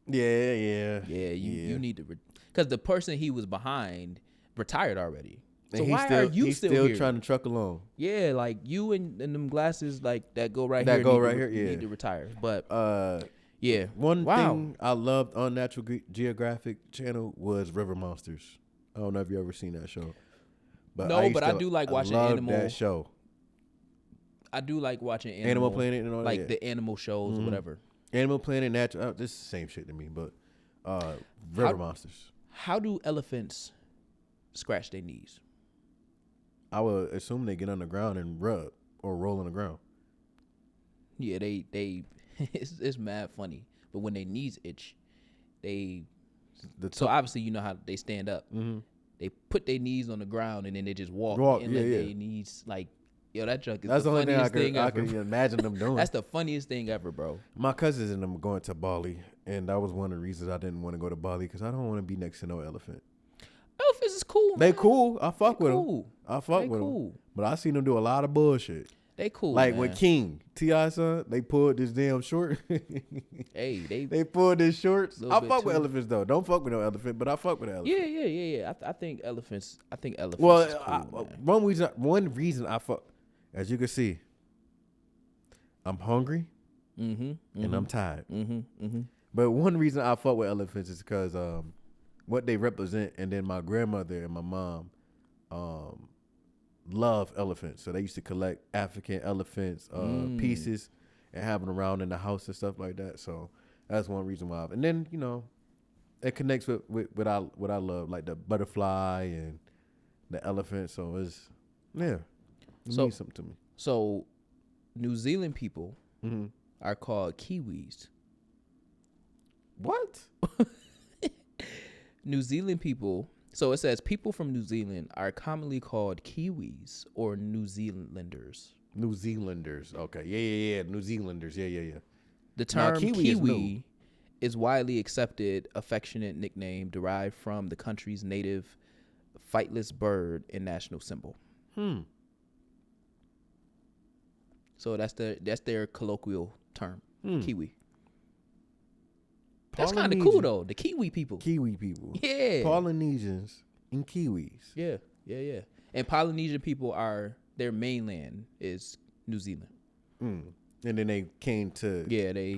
Yeah. you need to, because the person he was behind retired already. So And why are you he's still here? trying to truck along? Yeah, like you and them glasses like that go right That here. go need right to, here, yeah. Need to retire. But Yeah. One Wow. thing I loved on Natural Geographic channel was River Monsters. I don't know if you ever seen that show. But No, but I do like watching loved animal. that show. I do like watching Animal Planet and all that. like Yeah. the animal shows or whatever. Animal Planet, Natural. This is the same shit to me, but River Monsters. How do elephants scratch their knees? I would assume they get on the ground and rub or roll on the ground. Yeah, they it's mad funny. But when their knees itch, so obviously you know how they stand up. Mm-hmm. They put their knees on the ground and then they just walk and yeah, let yeah. their knees like, yo, that junk is That's the the only thing funniest thing I ever. can imagine them doing. That's the funniest thing ever, bro. My cousins and them going to Bali, and that was one of the reasons I didn't want to go to Bali because I don't want to be next to no elephant. Elephants is cool. They man. cool. I fuck They with cool. them. I fuck They with cool. them. But I seen them do a lot of bullshit. They cool. Like man. when King, T.I. son, they pulled this damn short. Hey, They pulled this shorts. Little I bit fuck with too. elephants though. Don't fuck with no elephant, but I fuck with an elephant. Yeah. I think elephants. Is Well, cool, man. one reason I fuck, as you can see, I'm hungry and I'm tired. But one reason I fuck with elephants is because what they represent, and then my grandmother and my mom love elephants, so they used to collect African elephants pieces and have them around in the house and stuff like that. So that's one reason why. And then it connects with what I love, like the butterfly and the elephant. So it means something to me. So New Zealand people Mm-hmm. are called Kiwis. What? New Zealand people. So it says people from New Zealand are commonly called Kiwis or New Zealanders. New Zealanders. Okay. Yeah. New Zealanders. Yeah. The term Kiwi is new. Kiwi is widely accepted affectionate nickname derived from the country's native flightless bird and national symbol. So that's their colloquial term, Kiwi. That's kind of cool though. The Kiwi people. Kiwi people. Yeah. Polynesians and Kiwis. Yeah. And Polynesian people their mainland is New Zealand. And then they came to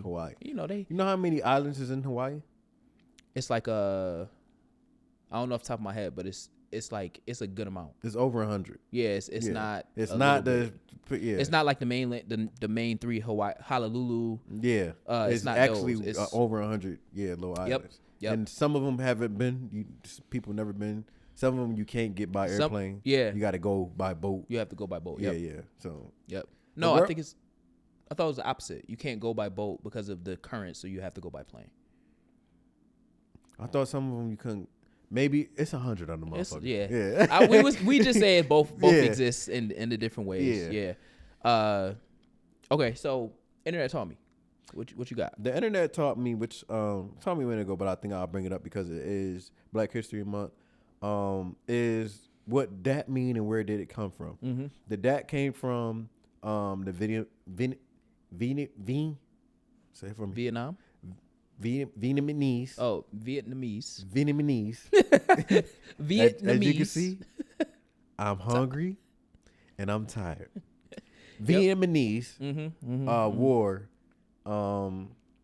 Hawaii. You know how many islands is in Hawaii? it's like I don't know off the top of my head, but it's a good amount. It's over 100. Yeah, it's not. It's a not little the bit. yeah. It's not like the mainland, the main three Hawaii, Honolulu. Yeah. It's not actually those. It's over 100. Yeah, little islands. Yep. And some of them haven't been. People never been. Some of them you can't get by airplane. Yeah. You got to go by boat. You have to go by boat. Yeah. Yep. So. Yep. No, I thought it was the opposite. You can't go by boat because of the current, so you have to go by plane. I thought some of them you couldn't. Maybe it's 100 on the motherfucker. Yeah. We just said both exist in the different ways. Yeah. Okay. So internet taught me. What you got? The internet taught me, which taught me a minute ago, but I think I'll bring it up because it is Black History Month. Is what dat mean and where did it come from? Mm-hmm. The dat came from the say it for me. Vietnam. Vietnamese. Oh, Vietnamese. Vietnamese. As you can see, I'm hungry and I'm tired. Vietnamese war.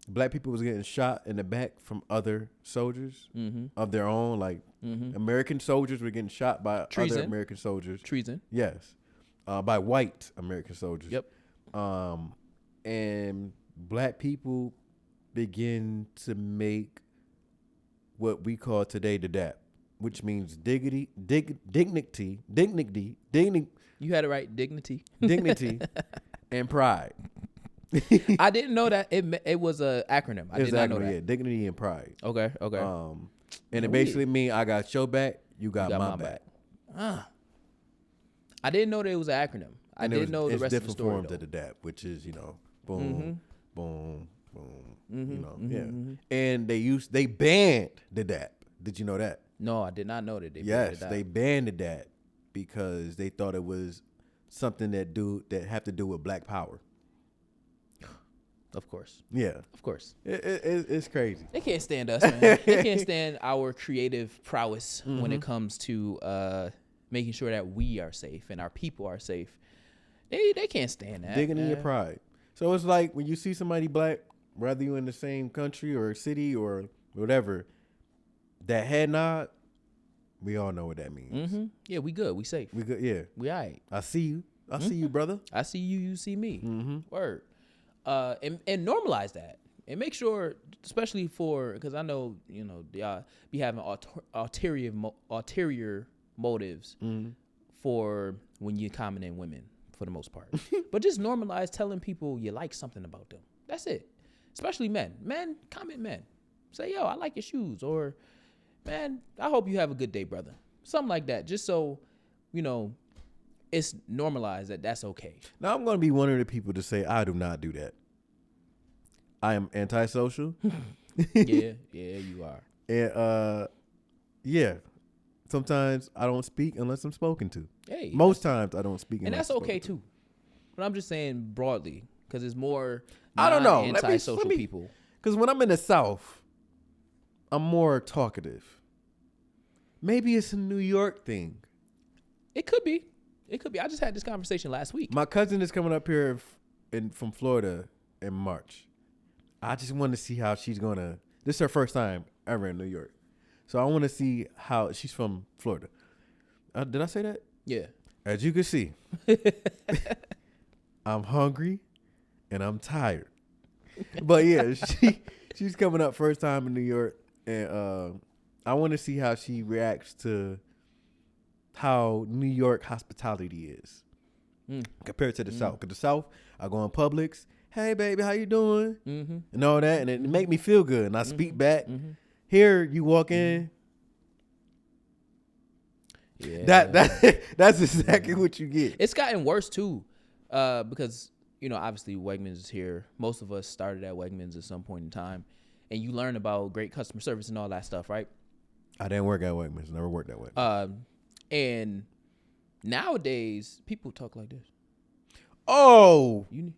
Black people was getting shot in the back from other soldiers of their own. Like American soldiers were getting shot by Treason. other American soldiers. Treason. Yes, by white American soldiers. Yep. And black people begin to make what we call today the DAP, which means dignity. You had it right. Dignity. Dignity and pride. I didn't know that it was a acronym. I did not know that. Yeah, dignity and pride. Okay. And it basically means I got your back, you got my back. I didn't know that it was an acronym. I didn't know the rest of the story. It's different forms of the DAP, which is boom, boom, boom. Yeah. And they banned the DAP. Did you know that? No, I did not know that. They banned the DAP because they thought it was something that have to do with black power. Of course. Yeah, Of course. it's crazy. They can't stand us, man. They can't stand our creative prowess when it comes to making sure that we are safe and our people are safe. They can't stand that. Digging in your pride. So it's like when you see somebody black, whether you in the same country or city or whatever, that head nod, we all know what that means. Mm-hmm. Yeah, we good. We safe. We good. Yeah, We all right. I see you. I see you, brother. I see you. You see me. Mm-hmm. Word. And normalize that. And make sure, especially because I know, y'all be having ulterior motives for when you're commenting women for the most part. But just normalize telling people you like something about them. That's it. Especially men. Men, comment men. Say, yo, I like your shoes. Or, man, I hope you have a good day, brother. Something like that. Just so, it's normalized that that's okay. Now I'm going to be one of the people to say I do not do that. I am antisocial. Yeah, you are. And yeah, sometimes I don't speak unless I'm spoken to. Hey, Most times I don't speak, and unless that's I'm okay spoken too. But I'm just saying broadly because it's more I don't know. antisocial people. Because when I'm in the South, I'm more talkative. Maybe it's a New York thing. It could be. I just had this conversation last week. My cousin is coming up here from Florida in March. I just want to see how she's gonna. This is her first time ever in New York, so I want to see how she's from Florida. Did I say that? Yeah. As you can see, I'm hungry and I'm tired. But yeah, she's coming up first time in New York, and I want to see how she reacts to how New York hospitality is compared to the South. Because the South, I go in Publix. Hey, baby, how you doing? Mm-hmm. And all that. And it make me feel good. And I speak back. Mm-hmm. Here, you walk in. Yeah. That's exactly what you get. It's gotten worse, too. Because, obviously Wegmans is here. Most of us started at Wegmans at some point in time. And you learn about great customer service and all that stuff, right? I didn't work at Wegmans. Never worked at Wegmans. And nowadays, people talk like this. Oh. You need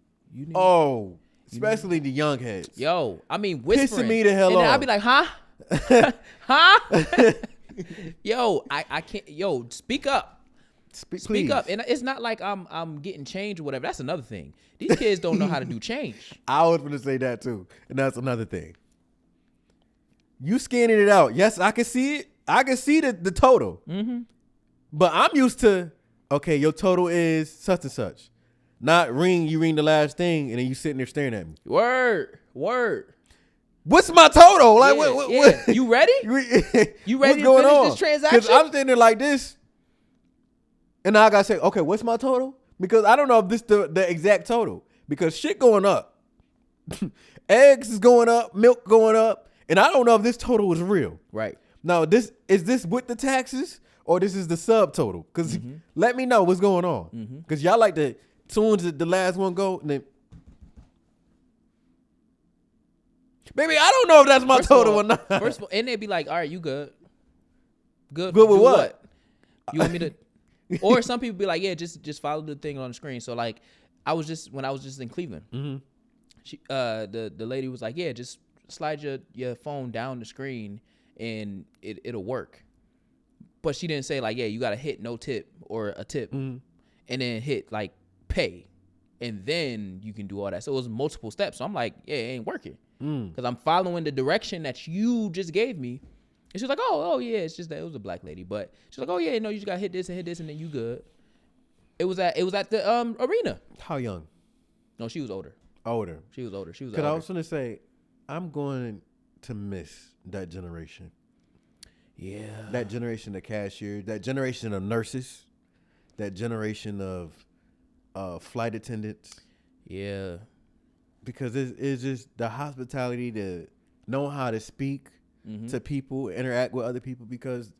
especially the young heads. Yo, I mean, whispering. Pissing me the hell and then off. I'll be like, huh? Huh? Yo, I can't. Yo, speak up. Speak up. And it's not like I'm getting change or whatever. That's another thing. These kids don't know how to do change. I was going to say that too. And that's another thing. You scanning it out. Yes, I can see it. I can see the total. Mm-hmm. But I'm used to, okay, your total is such and such. Not you ring the last thing, and then you sitting there staring at me. Word. What's my total? Like, Yeah, what? You ready? You ready what's to finish this transaction? Because I'm standing there like this, and now I gotta say, okay, what's my total? Because I don't know if this the exact total. Because shit going up, eggs is going up, milk going up, and I don't know if this total is real. Right. Now, is this with the taxes or this is the subtotal? Because let me know what's going on. Because y'all like to. Soon as the last one go, and then, baby, I don't know if that's my total or not. First of all, and they'd be like, "All right, you good? Good with what? You want me to?" Or some people be like, "Yeah, just follow the thing on the screen." So like, when I was just in Cleveland, she, the lady was like, "Yeah, just slide your phone down the screen and it'll work." But she didn't say like, "Yeah, you got to hit no tip or a tip," and then hit like pay, and then you can do all that. So it was multiple steps. So I'm like, yeah, it ain't working because I'm following the direction that you just gave me. And she's like, oh yeah, it's just that it was a black lady, but she's like, oh yeah, no, you just gotta hit this, and then you good. It was at the arena. How young? No, she was older. She was older. Because I was gonna say, I'm going to miss that generation. Yeah. That generation of cashiers, that generation of nurses, that generation of flight attendants. Yeah. Because it's just the hospitality to know how to speak to people, interact with other people, because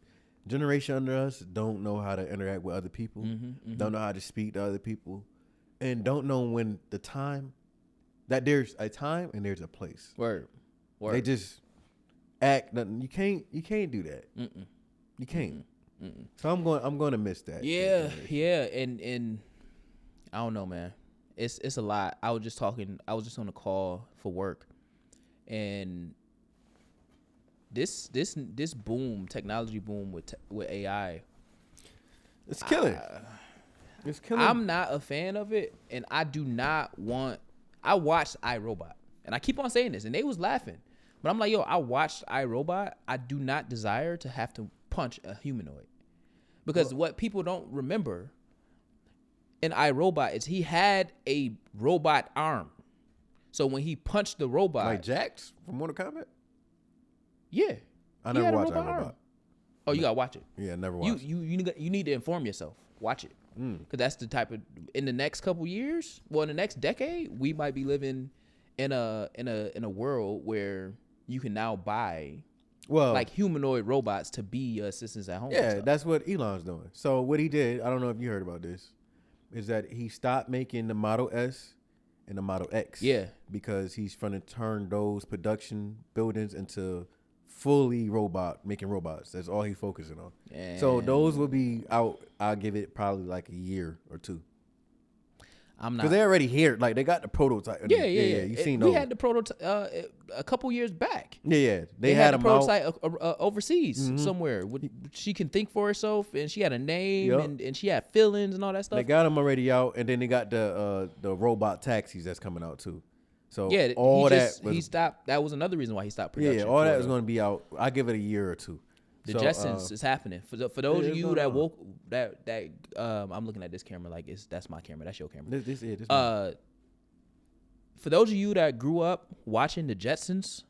generation under us don't know how to interact with other people, don't know how to speak to other people, and don't know when that there's a time and there's a place. Word. They just act. You can't do that. You can't. So I'm going to miss that. Yeah, and I don't know, man. it's a lot. I was just on a call for work, and this technology boom with AI, It's killing. It's killing. I'm not a fan of it, and I do not want. I watched iRobot, and I keep on saying this, and they was laughing, but I'm like, yo, I watched iRobot. I do not desire to have to punch a humanoid, because what people don't remember in iRobot is he had a robot arm, so when he punched the robot, like Jax from Mortal Kombat. yeah, I he never had a watched robot iRobot. arm. Oh, you gotta watch it. Yeah, never watched. You need to inform yourself. Watch it, because that's the type of in the next couple years, well, in the next decade, we might be living in a world where you can now buy like humanoid robots to be your assistants at home. Yeah, that's what Elon's doing. So what he did, I don't know if you heard about this, is that he stopped making the Model S and the Model X. Yeah, because he's trying to turn those production buildings into fully making robots. That's all he's focusing on. So those will be out. I'll give it probably like a year or two. I'm not, because they already here. Like they got the prototype. Yeah. You seen those? We had the prototype a couple years back. Yeah. They had the prototype overseas somewhere. She can think for herself, and she had a name, and she had feelings and all that stuff. They got them already out, and then they got the robot taxis that's coming out too. So yeah, he stopped. That was another reson why he stopped production. Yeah, all that is going to be out. I give it a year or two. The Jetsons is happening. For those of you that woke I'm looking at this camera like that's my camera. That's your camera. This for those of you that grew up watching the Jetsons,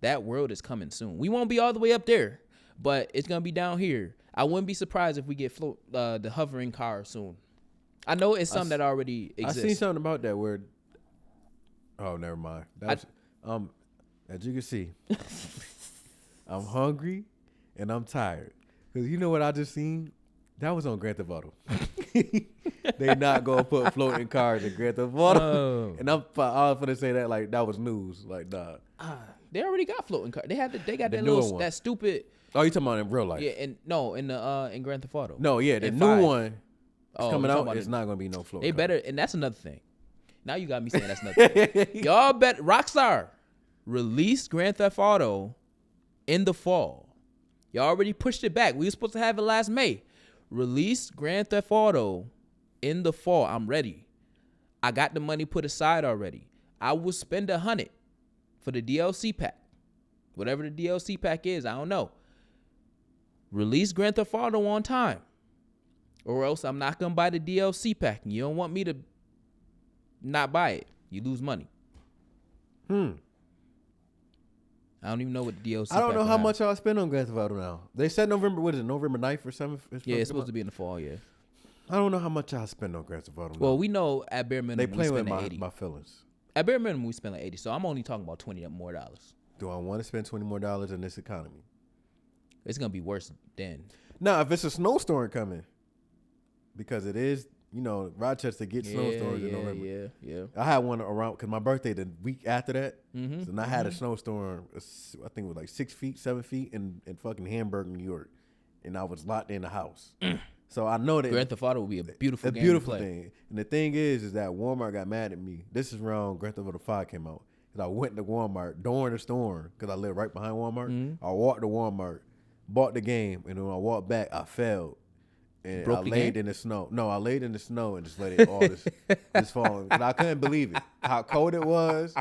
that world is coming soon. We won't be all the way up there, but it's gonna be down here. I wouldn't be surprised if we get the hovering car soon. I know it's something that already exists. I seen something about that where. Oh, never mind. As you can see, I'm hungry and I'm tired. Because you know what I just seen? That was on Grand Theft Auto. They not going to put floating cars in Grand Theft Auto. Oh. And I was going to say that like that was news. Like, nah. They already got floating cars. They got that little one. that stupid. Oh, you talking about in real life? Yeah, in Grand Theft Auto. No, yeah, the in new 5. one is coming out. It's it. not going to be no floating They car. better, and that's another thing. Now you got me saying that's another thing. Y'all bet Rockstar released Grand Theft Auto in the fall. Y'all already pushed it back. We were supposed to have it last May. Release Grand Theft Auto in the fall. I'm ready. I got the money put aside already. I will spend $100 for the DLC pack. Whatever the DLC pack is, I don't know. Release Grand Theft Auto on time, or else I'm not gonna buy the DLC pack. And you don't want me to not buy it. You lose money. I don't even know what the DLC. I don't know how much I'll spend on Grand Theft Auto now. They said November 9th or 7th? Yeah, it's supposed to be in the fall, yeah. I don't know how much I'll spend on Grand Theft Auto now. Well, we know at bare minimum they we play spend with like 80. my feelings. At bare minimum we spend like 80, so I'm only talking about $20 more. Do I want to spend $20 more in this economy? It's going to be worse then. Now, if it's a snowstorm coming, because it is, Rochester gets snowstorms in November. Yeah. I had one around, because my birthday the week after that, and I had a snowstorm, I think it was like 6 feet, 7 feet in fucking Hamburg, New York, and I was locked in the house. So I know that Grand Theft Auto will be a beautiful game beautiful to play. thing. And the thing is that Walmart got mad at me. This is around Grand Theft Auto 5 came out. Because I went to Walmart during the storm, because I live right behind Walmart. I walked to Walmart, bought the game, and when I walked back, I failed. And I laid in the snow. No, I laid in the snow and just let it all just fall. And I couldn't believe it. How cold it was.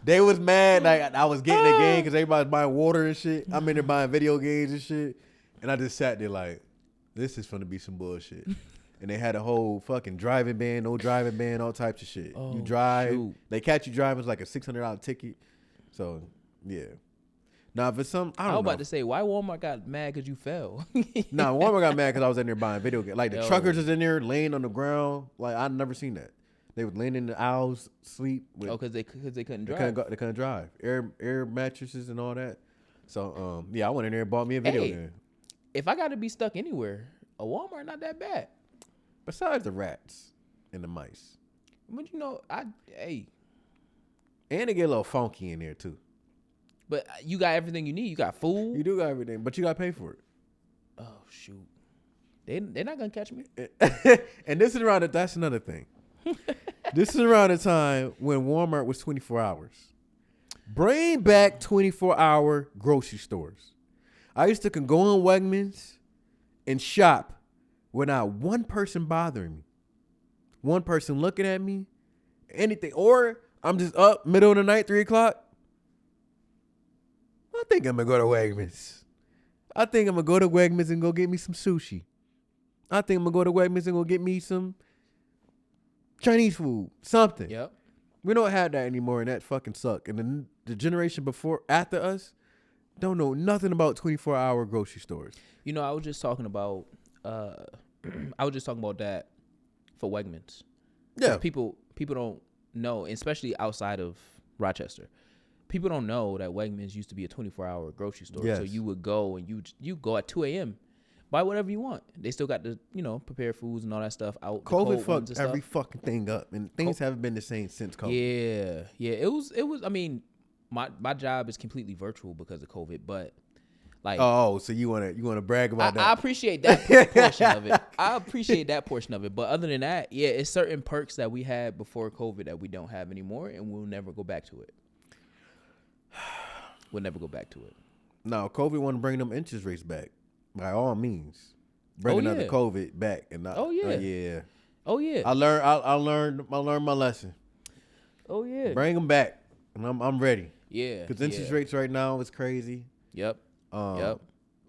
They was mad. Like I was getting the game because everybody's buying water and shit. I'm in there buying video games and shit. And I just sat there like, this is gonna be some bullshit. And they had a whole fucking driving ban, no driving ban, all types of shit. Oh, you drive, shoot. They catch you driving, it's like a $600 ticket. So yeah. Now, if it's some, I don't know. I was about to say, why Walmart got mad because you fell? Nah, Walmart got mad because I was in there buying video games. Like the Yo. truckers is in there laying on the ground. Like I'd never seen that. They was laying in the aisles, sleep. Because they couldn't They drive. couldn't drive. Air mattresses and all that. So yeah, I went in there and bought me a video game. If I got to be stuck anywhere, a Walmart not that bad. Besides the rats and the mice, But and they get a little funky in there too. But you got everything you need. You got food. You do got everything, but you got to pay for it. Oh shoot. they're not gonna catch me. And this is around it. That's another thing. This is around the time when Walmart was 24 hours. Bring back 24-hour grocery stores. I used to can go in Wegmans and shop without one person bothering me, one person looking at me, anything. Or I'm just up middle of the night, 3 o'clock. I think I'm going to go to Wegmans. I think I'm going to go to Wegmans and go get me some sushi. I think I'm going to go to Wegmans and go get me some Chinese food, something. Yep. We don't have that anymore, and that fucking suck. And the generation after us, don't know nothing about 24-hour grocery stores. You know, I was just talking about that for Wegmans. Yeah. People don't know, especially outside of Rochester. People don't know that Wegmans used to be a 24-hour grocery store. Yes. So you would go and you go at 2 a.m. buy whatever you want. They still got the prepare foods and all that stuff out. COVID fucked every fucking thing up, and things haven't been the same since COVID. Yeah. It was. I mean, my job is completely virtual because of COVID, but like, so you wanna brag about that? I appreciate that portion of it. I appreciate that portion of it, but other than that, yeah, it's certain perks that we had before COVID that we don't have anymore, and we'll never go back to it. We'll never go back to it. No, COVID want to bring them interest rates back by all means. Bring another COVID back, and not. Oh yeah. Yeah. Oh yeah. I learned my lesson. Oh yeah. Bring them back, and I'm ready. Yeah. Because interest rates right now is crazy. Yep. Yep.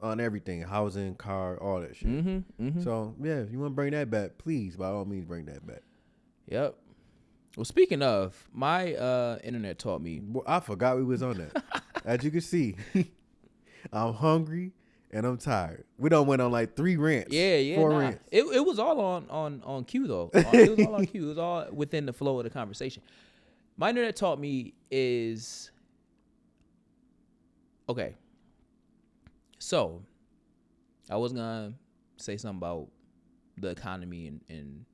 On everything, housing, car, all that shit. Mm-hmm. So yeah, if you want to bring that back, please, by all means, bring that back. Yep. Well, speaking of, my internet taught me. Boy, I forgot we was on that. As you can see, I'm hungry and I'm tired. We done went on like 3 rants. Yeah. 4 rants. It was all on cue though. It was all on cue. It was all within the flow of the conversation. My internet taught me is okay. So, I was gonna say something about the economy and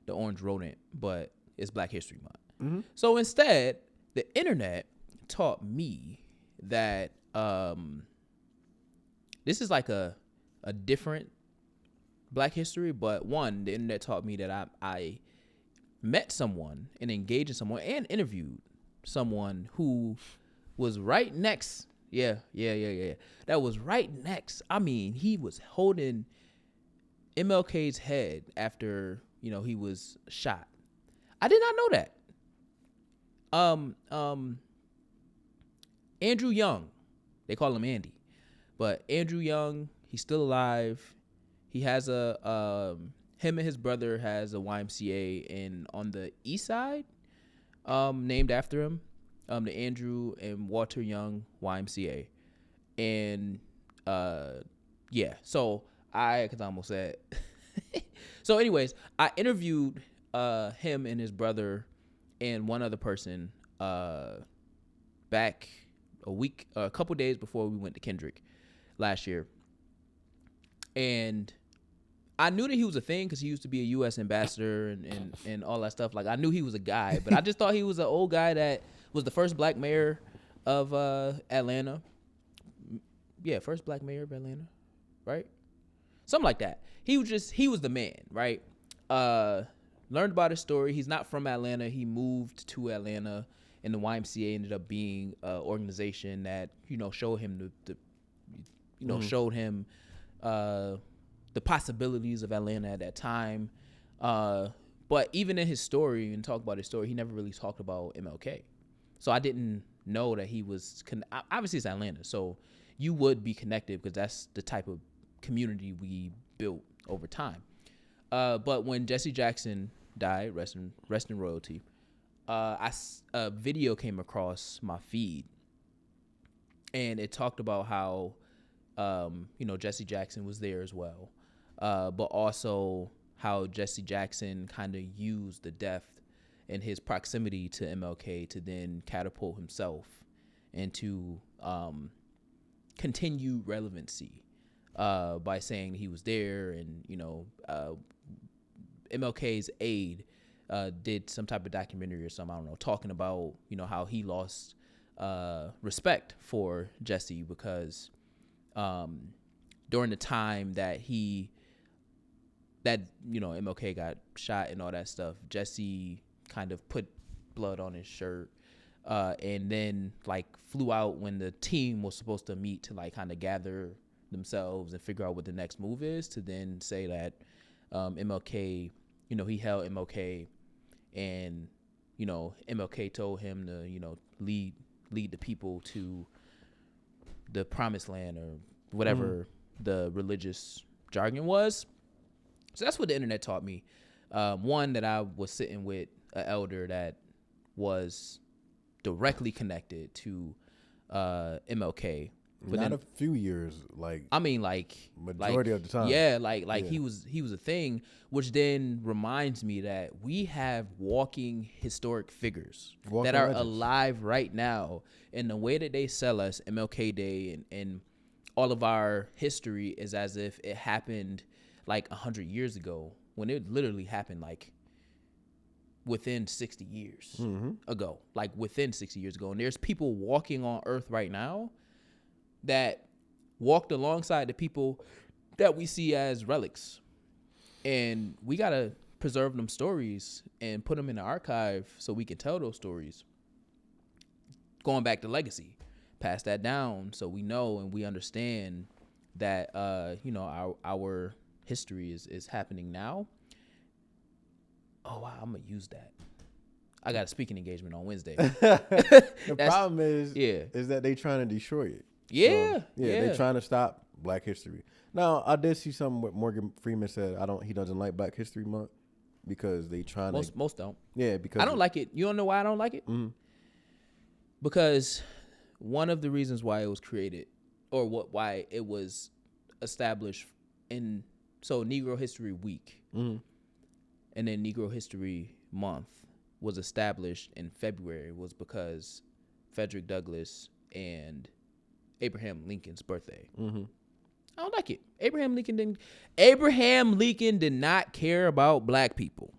the orange rodent, but it's Black History Month. Mm-hmm. So instead, the internet taught me that this is like a different Black history, but one, the internet taught me that I met someone and engaged in someone and interviewed someone who was right next. Yeah. That was right next. I mean, he was holding MLK's head after, he was shot. I did not know that. Andrew Young, they call him Andy, but Andrew Young, he's still alive. He has him and his brother has a YMCA on the east side, named after him, the Andrew and Walter Young YMCA. And, so because I almost said, so anyways, I interviewed him and his brother and one other person back a couple days before we went to Kendrick last year. And I knew that he was a thing because he used to be a U.S. ambassador and all that stuff. Like, I knew he was a guy, but I just thought he was an old guy that was the first Black mayor of Atlanta. Yeah, first Black mayor of Atlanta, right? Something like that. He was the man, right? Learned about his story. He's not from Atlanta. He moved to Atlanta, and the YMCA ended up being an organization that showed him showed him the possibilities of Atlanta at that time. But even in his story and talk about his story, he never really talked about MLK. So I didn't know that he was obviously it's Atlanta, so you would be connected because that's the type of community we built over time. But when Jesse Jackson died, rest in royalty, a video came across my feed, and it talked about how Jesse Jackson was there as well, but also how Jesse Jackson kind of used the death and his proximity to MLK to then catapult himself into continued relevancy by saying he was there, and MLK's aide did some type of documentary or something, I don't know, talking about how he lost respect for Jesse because during the time that he that, you know, MLK got shot and all that stuff, Jesse kind of put blood on his shirt, and then like flew out when the team was supposed to meet to like kind of gather themselves and figure out what the next move is, to then say that MLK, you know, he held MLK, and, you know, MLK told him to, you know, lead the people to the promised land or whatever the religious jargon was. So that's what the internet taught me. One, that I was sitting with an elder that was directly connected to MLK. Not a few years, like, I mean, like majority of the time. Yeah, he was a thing, which then reminds me that we have walking historic figures that are legends. alive right now, and the way that they sell us MLK Day and all of our history is as if it happened like 100 years ago, when it literally happened like within 60 years ago, like within 60 years ago. And there's people walking on earth right now that walked alongside the people that we see as relics. And we got to preserve them stories and put them in the archive so we can tell those stories. Going back to legacy, pass that down so we know and we understand that, you know, our history is happening now. Oh, wow, I'm going to use that. I got a speaking engagement on Wednesday. The problem is that they trying to destroy it. Yeah, So, they're trying to stop Black History. Now, I did see something what Morgan Freeman said. He doesn't like Black History Month because they trying to. Most don't. Yeah, because I don't like it. You don't know why I don't like it? Because one of the reasons why it was created, or why it was established in Negro History Week, and then Negro History Month was established in February, was because Frederick Douglass and Abraham Lincoln's birthday. I don't like it. Abraham Lincoln did not care about Black people.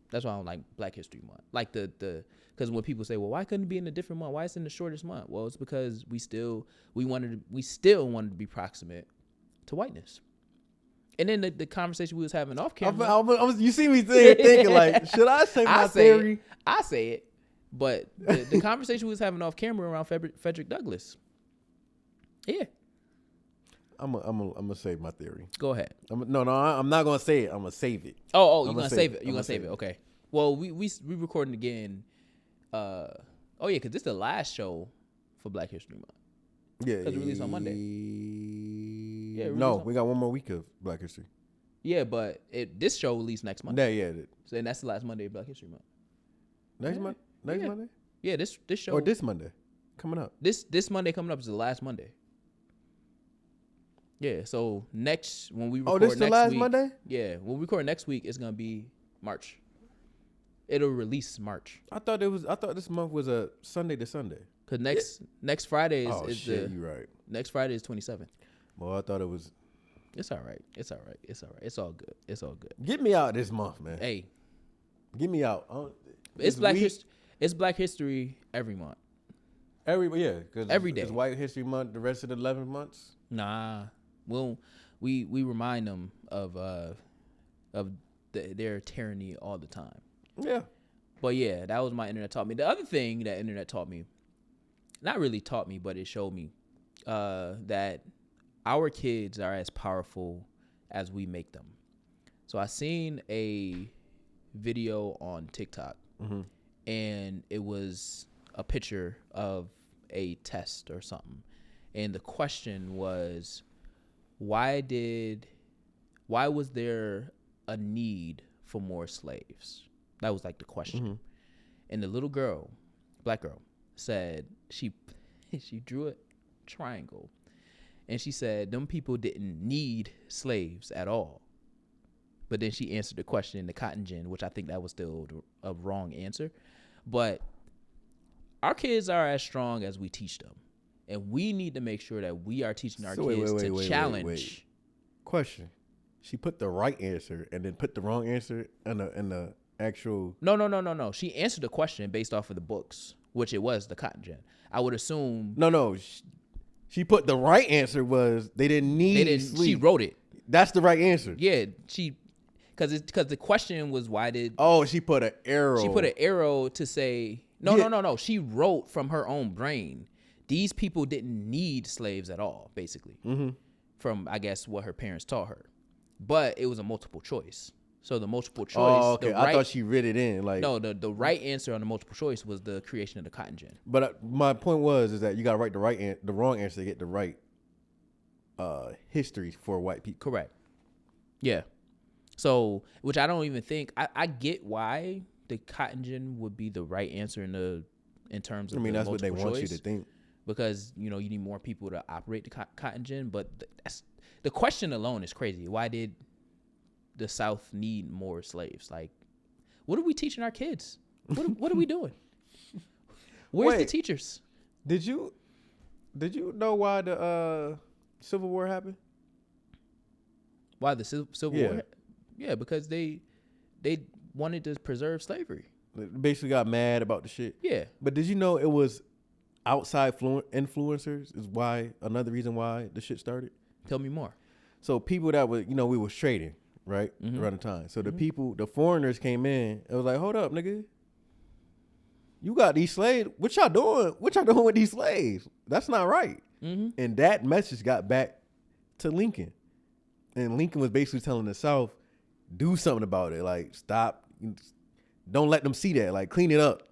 That's why I don't like Black History Month. Like because when people say, well, why couldn't it be in a different month? Why it's in the shortest month? Well, it's because we still wanted to be proximate to whiteness. And then the conversation we was having off camera. You see me thinking like, should I say my theory? I say it. But the conversation we was having off camera around Frederick Douglass. Yeah. I'm gonna save my theory. Go ahead. I'm not gonna say it. I'm gonna save it. Oh, you're gonna save it. You're gonna save it. Okay. Well, we recording again. Because this is the last show for Black History Month. Yeah. Because it released on Monday. Yeah. We got one more week of Black History. Yeah, but this show released next Monday. Yeah. So that's the last Monday of Black History Month. Next Monday. Yeah, this show. Or this Monday coming up. This Monday coming up is the last Monday. Yeah, so when we record this is the last Monday? Yeah, when we record next week, it's gonna be March. It'll release March. I thought this month was a Sunday to Sunday. Cause next Friday you're right. Next Friday is 27th. Well, I thought it was. It's all right. It's all good. It's all good. Get me out this month, man. Hey, get me out. It's Black History every month. Every day. It's White History Month. The rest of the 11 months. Nah. Well, we remind them of their tyranny all the time. Yeah. But yeah, that was my internet taught me. The other thing that internet taught me, not really taught me, but it showed me that our kids are as powerful as we make them. So I seen a video on TikTok, and it was a picture of a test or something. And the question was, why was there a need for more slaves? That was like the question. And the little girl, Black girl, said she drew a triangle, and she said them people didn't need slaves at all. But then she answered the question in the cotton gin, which I think that was still a wrong answer. But our kids are as strong as we teach them. And we need to make sure that we are teaching our kids to challenge. Wait. Question. She put the right answer and then put the wrong answer in the actual. No. She answered the question based off of the books, which it was the cotton gin. I would assume. No. She put the right answer was they didn't need sleep. She wrote it. That's the right answer. Yeah, she because the question was why did Oh, she put an arrow. she put an arrow to say no. She wrote from her own brain. These people didn't need slaves at all, basically. From I guess what her parents taught her, but it was a multiple choice. So the multiple choice. Oh, okay. I thought she read it in. Like no, the right answer on the multiple choice was the creation of the cotton gin. But my point is that you got to write the wrong answer to get the right history for white people. Correct. Yeah. So, which I don't even think I get why the cotton gin would be the right answer in terms of. I mean, the that's what they multiple want you choice, to think. because you need more people to operate the cotton gin. But that's the question alone is crazy. Why did the South need more slaves? Like, what are we teaching our kids? What are we doing? Where's the teachers? Did you know why the Civil War happened? Why the Civil War? Yeah, because they wanted to preserve slavery. They basically got mad about the shit. Yeah. But did you know it was outside influencers is another reason why the shit started? Tell me more. So people that were, we was trading, right? Around the time. So the foreigners came in. It was like, hold up, nigga. You got these slaves. What y'all doing? What y'all doing with these slaves? That's not right. And that message got back to Lincoln. And Lincoln was basically telling the South, do something about it. Like, stop. Don't let them see that. Like, clean it up.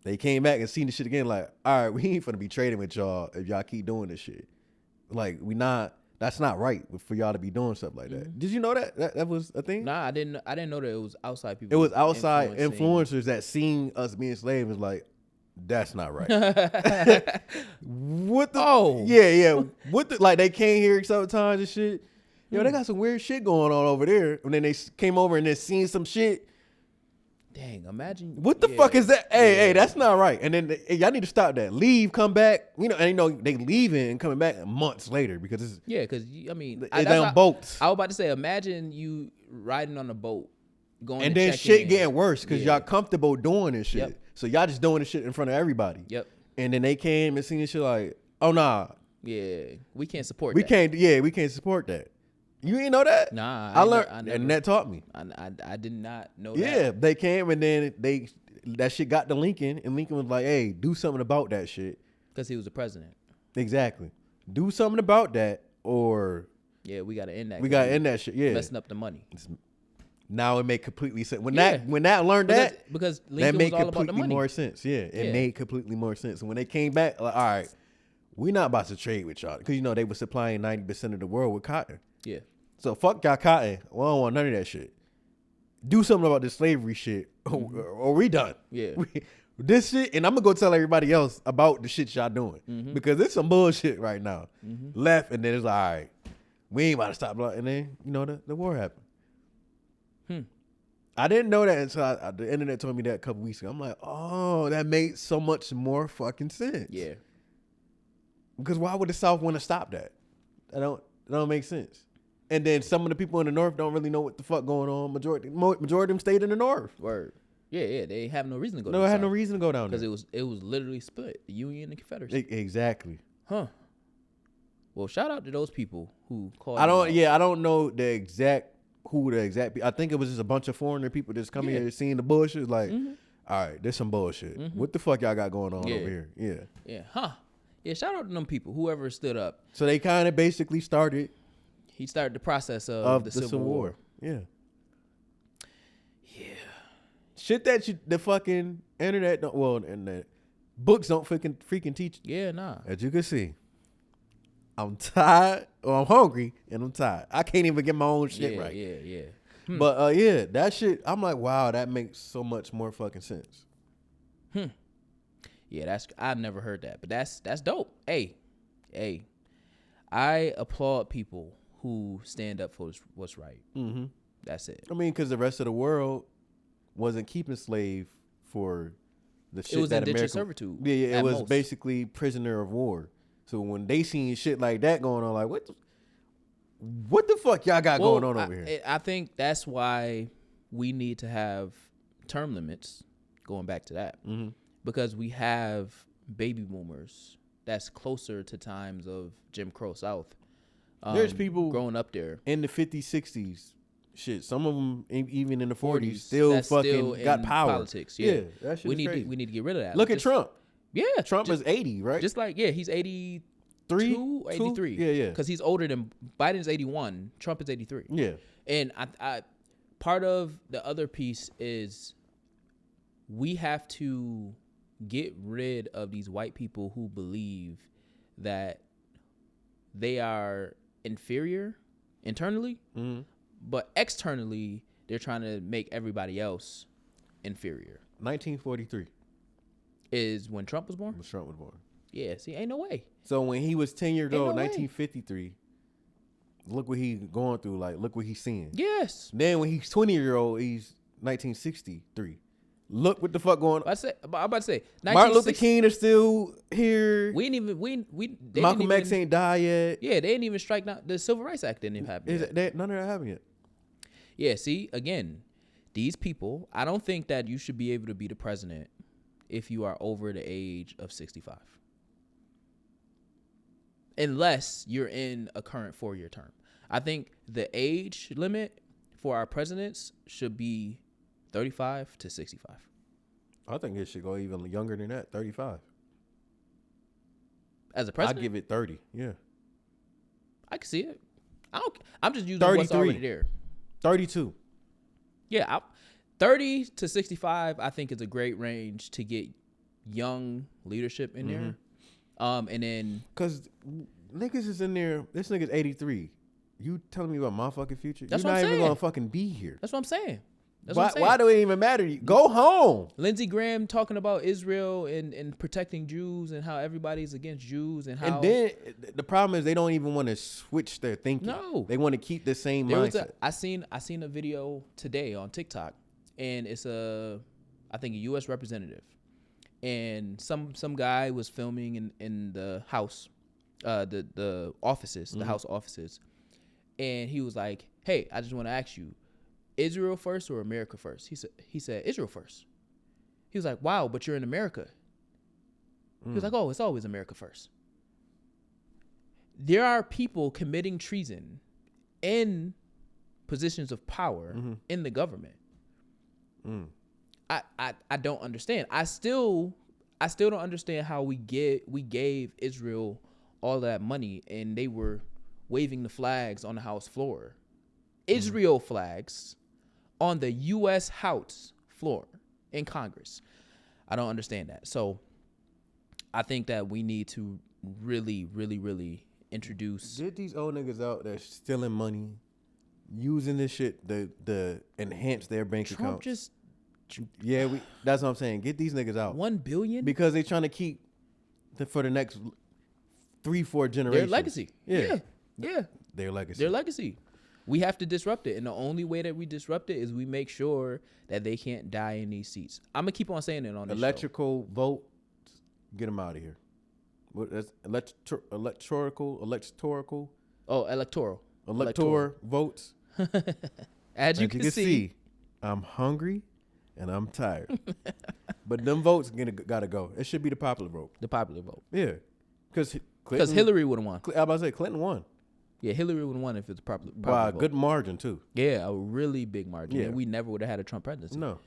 They came back and seen the shit again. Like, all right, we ain't finna be trading with y'all if y'all keep doing this shit. Like, that's not right for y'all to be doing stuff like that. Did you know that was a thing? Nah, I didn't know that it was outside people. It was outside influencers that seen us being slaves was like, that's not right. What the? Oh. Yeah. What the? Like, they came here sometimes and shit. Yo, they got some weird shit going on over there. And then they came over and then seen some shit. Dang, imagine. What the fuck is that? Hey, that's not right. And then y'all need to stop that. Leave, come back. And they leaving and coming back months later because it's because I mean, it's on boats. I was about to say, imagine you riding on a boat, going and to then check shit in. getting worse because y'all comfortable doing this shit. Yep. So y'all just doing this shit in front of everybody. Yep. And then they came and seen this shit like, oh nah, yeah, we can't support. we that. can't. Yeah, we can't support that. You ain't know that? Nah, I learned, and that taught me. I did not know that. Yeah, they came and then that shit got to Lincoln, and Lincoln was like, "Hey, do something about that shit." Because he was the president. Exactly. Do something about that, or yeah, we got to end that. We got to end that shit. Yeah, messing up the money. Now it made completely sense. When Yeah. that learned because that Lincoln made was all about the completely money. more sense. Yeah, it Yeah. made completely more sense. And when they came back, like, all right, we're not about to trade with y'all because they were supplying 90% of the world with cotton. Yeah. So fuck y'all cotton. We don't want none of that shit. Do something about this slavery shit, or we done. Yeah. This shit, and I'm gonna go tell everybody else about the shit y'all doing because it's some bullshit right now. Left, and then it's like, all right, we ain't about to stop. And then the war happened. I didn't know that until the internet told me that a couple weeks ago. I'm like, oh, that made so much more fucking sense. Yeah. Because why would the South want to stop that? That don't make sense. And then some of the people in the North don't really know what the fuck going on. Majority of them stayed in the North. Word. Yeah. They have no reason to go. No, to the had South. no reason to go down there Because it was literally split, the Union and the Confederacy. Exactly. Huh. Well, shout out to those people who called. I don't know who the exact people. I think it was just a bunch of foreigner people just coming here seeing the bullshit. Like, all right, there's some bullshit. What the fuck y'all got going on over here? Yeah. Yeah. Huh. Yeah. Shout out to them people. Whoever stood up. So they kind of basically started. He started the process of the Civil War. Yeah. Yeah. Shit that the fucking internet and the books don't freaking teach. Yeah, nah. As you can see, I'm tired, or I'm hungry, and I'm tired. I can't even get my own shit right. Yeah. But that shit, I'm like, wow, that makes so much more fucking sense. Yeah, I've never heard that, but that's dope. Hey, I applaud people who stand up for what's right. That's it. I mean, because the rest of the world wasn't keeping slave for the shit It was that indentured America. servitude. Yeah, it at was most. basically prisoner of war. So when they seen shit like that going on, like what the fuck y'all got going on over here? I think that's why we need to have term limits. Going back to that, because we have baby boomers that's closer to times of Jim Crow South. There's people growing up there in the 50s, 60s shit, some of them even in the 40s 40s, still that's fucking still got in power. politics. Yeah, that shit we is need crazy. we need to get rid of that. Look at Just- Trump. Yeah, Trump is 80, right? just like he's 82 or 2? 83. Yeah. Because he's older than Biden's 81. Trump is 83. Yeah. And I part of the other piece is we have to get rid of these white people who believe that they are inferior internally, but externally they're trying to make everybody else inferior. 1943 Is when Trump was born? when Trump was born. Yeah, see, ain't no way. So when he was 10 years Ain't old, no way. 1953, look what he's going through. Like, look what he's seeing. Yes. Then when he's 20-year-old, he's 1963. Look what the fuck going on. I'm about to say Martin Luther 1960 King is still here. We didn't even they Malcolm didn't X even, ain't died yet. Yeah, they didn't even strike down the Civil Rights Act didn't even happen. Is yet. it, that, none of that happened yet. Yeah, see, again, these people, I don't think that you should be able to be the president if you are over the age of 65. Unless you're in a current 4-year term. I think the age limit for our presidents should be 35 to 65. I think it should go even younger than that, 35. As a I president, give it 30. Yeah. I can see it. I'm just using 33. what's already there. 32. Yeah, 30 to 65, I think is a great range to get young leadership in there. And then Because niggas is in there. This nigga's 83. You telling me about my fucking future? That's You're what not I'm even saying. going to fucking be here. that's what I'm saying. That's Why, what I'm saying. why do it even matter to you? Go home. Lindsey Graham talking about Israel and protecting Jews and how everybody's against Jews and how And then the problem is they don't even want to switch their thinking. No. They want to keep the same there was mindset. I seen a video today on TikTok, and it's I think a U.S. representative, and some guy was filming in the house, the offices, the House offices, and he was like, "Hey, I just want to ask you, Israel first or America first?" He said Israel first. He was like, "Wow, but you're in America." He was like, "Oh, it's always America first." There are people committing treason in positions of power in the government. I don't understand. I still don't understand how we gave Israel all that money and they were waving the flags on the House floor. Israel flags on the U.S. House floor in Congress. I don't understand that. So I think that we need to really, really, really introduce. Get these old niggas out that's stealing money, using this shit to enhance their bank Trump account. just Yeah, that's what I'm saying. Get these niggas out. $1 billion Because they trying to keep for the next 3-4 generations. their legacy. Yeah. Yeah. Their legacy. Their legacy. We have to disrupt it. And the only way that we disrupt it is we make sure that they can't die in these seats. I'm going to keep on saying it on this show. Electrical vote, get them out of here. What, that's electoral. Oh, electoral. Votes. As you can see. I'm hungry and I'm tired. But them votes gotta go. It should be the popular vote. The popular vote. Yeah. Because Hillary would have won. I was about to say Clinton won. Yeah, Hillary would have won if it's popular By a vote. good margin too. Yeah, a really big margin. Yeah. And we never would have had a Trump presidency. No.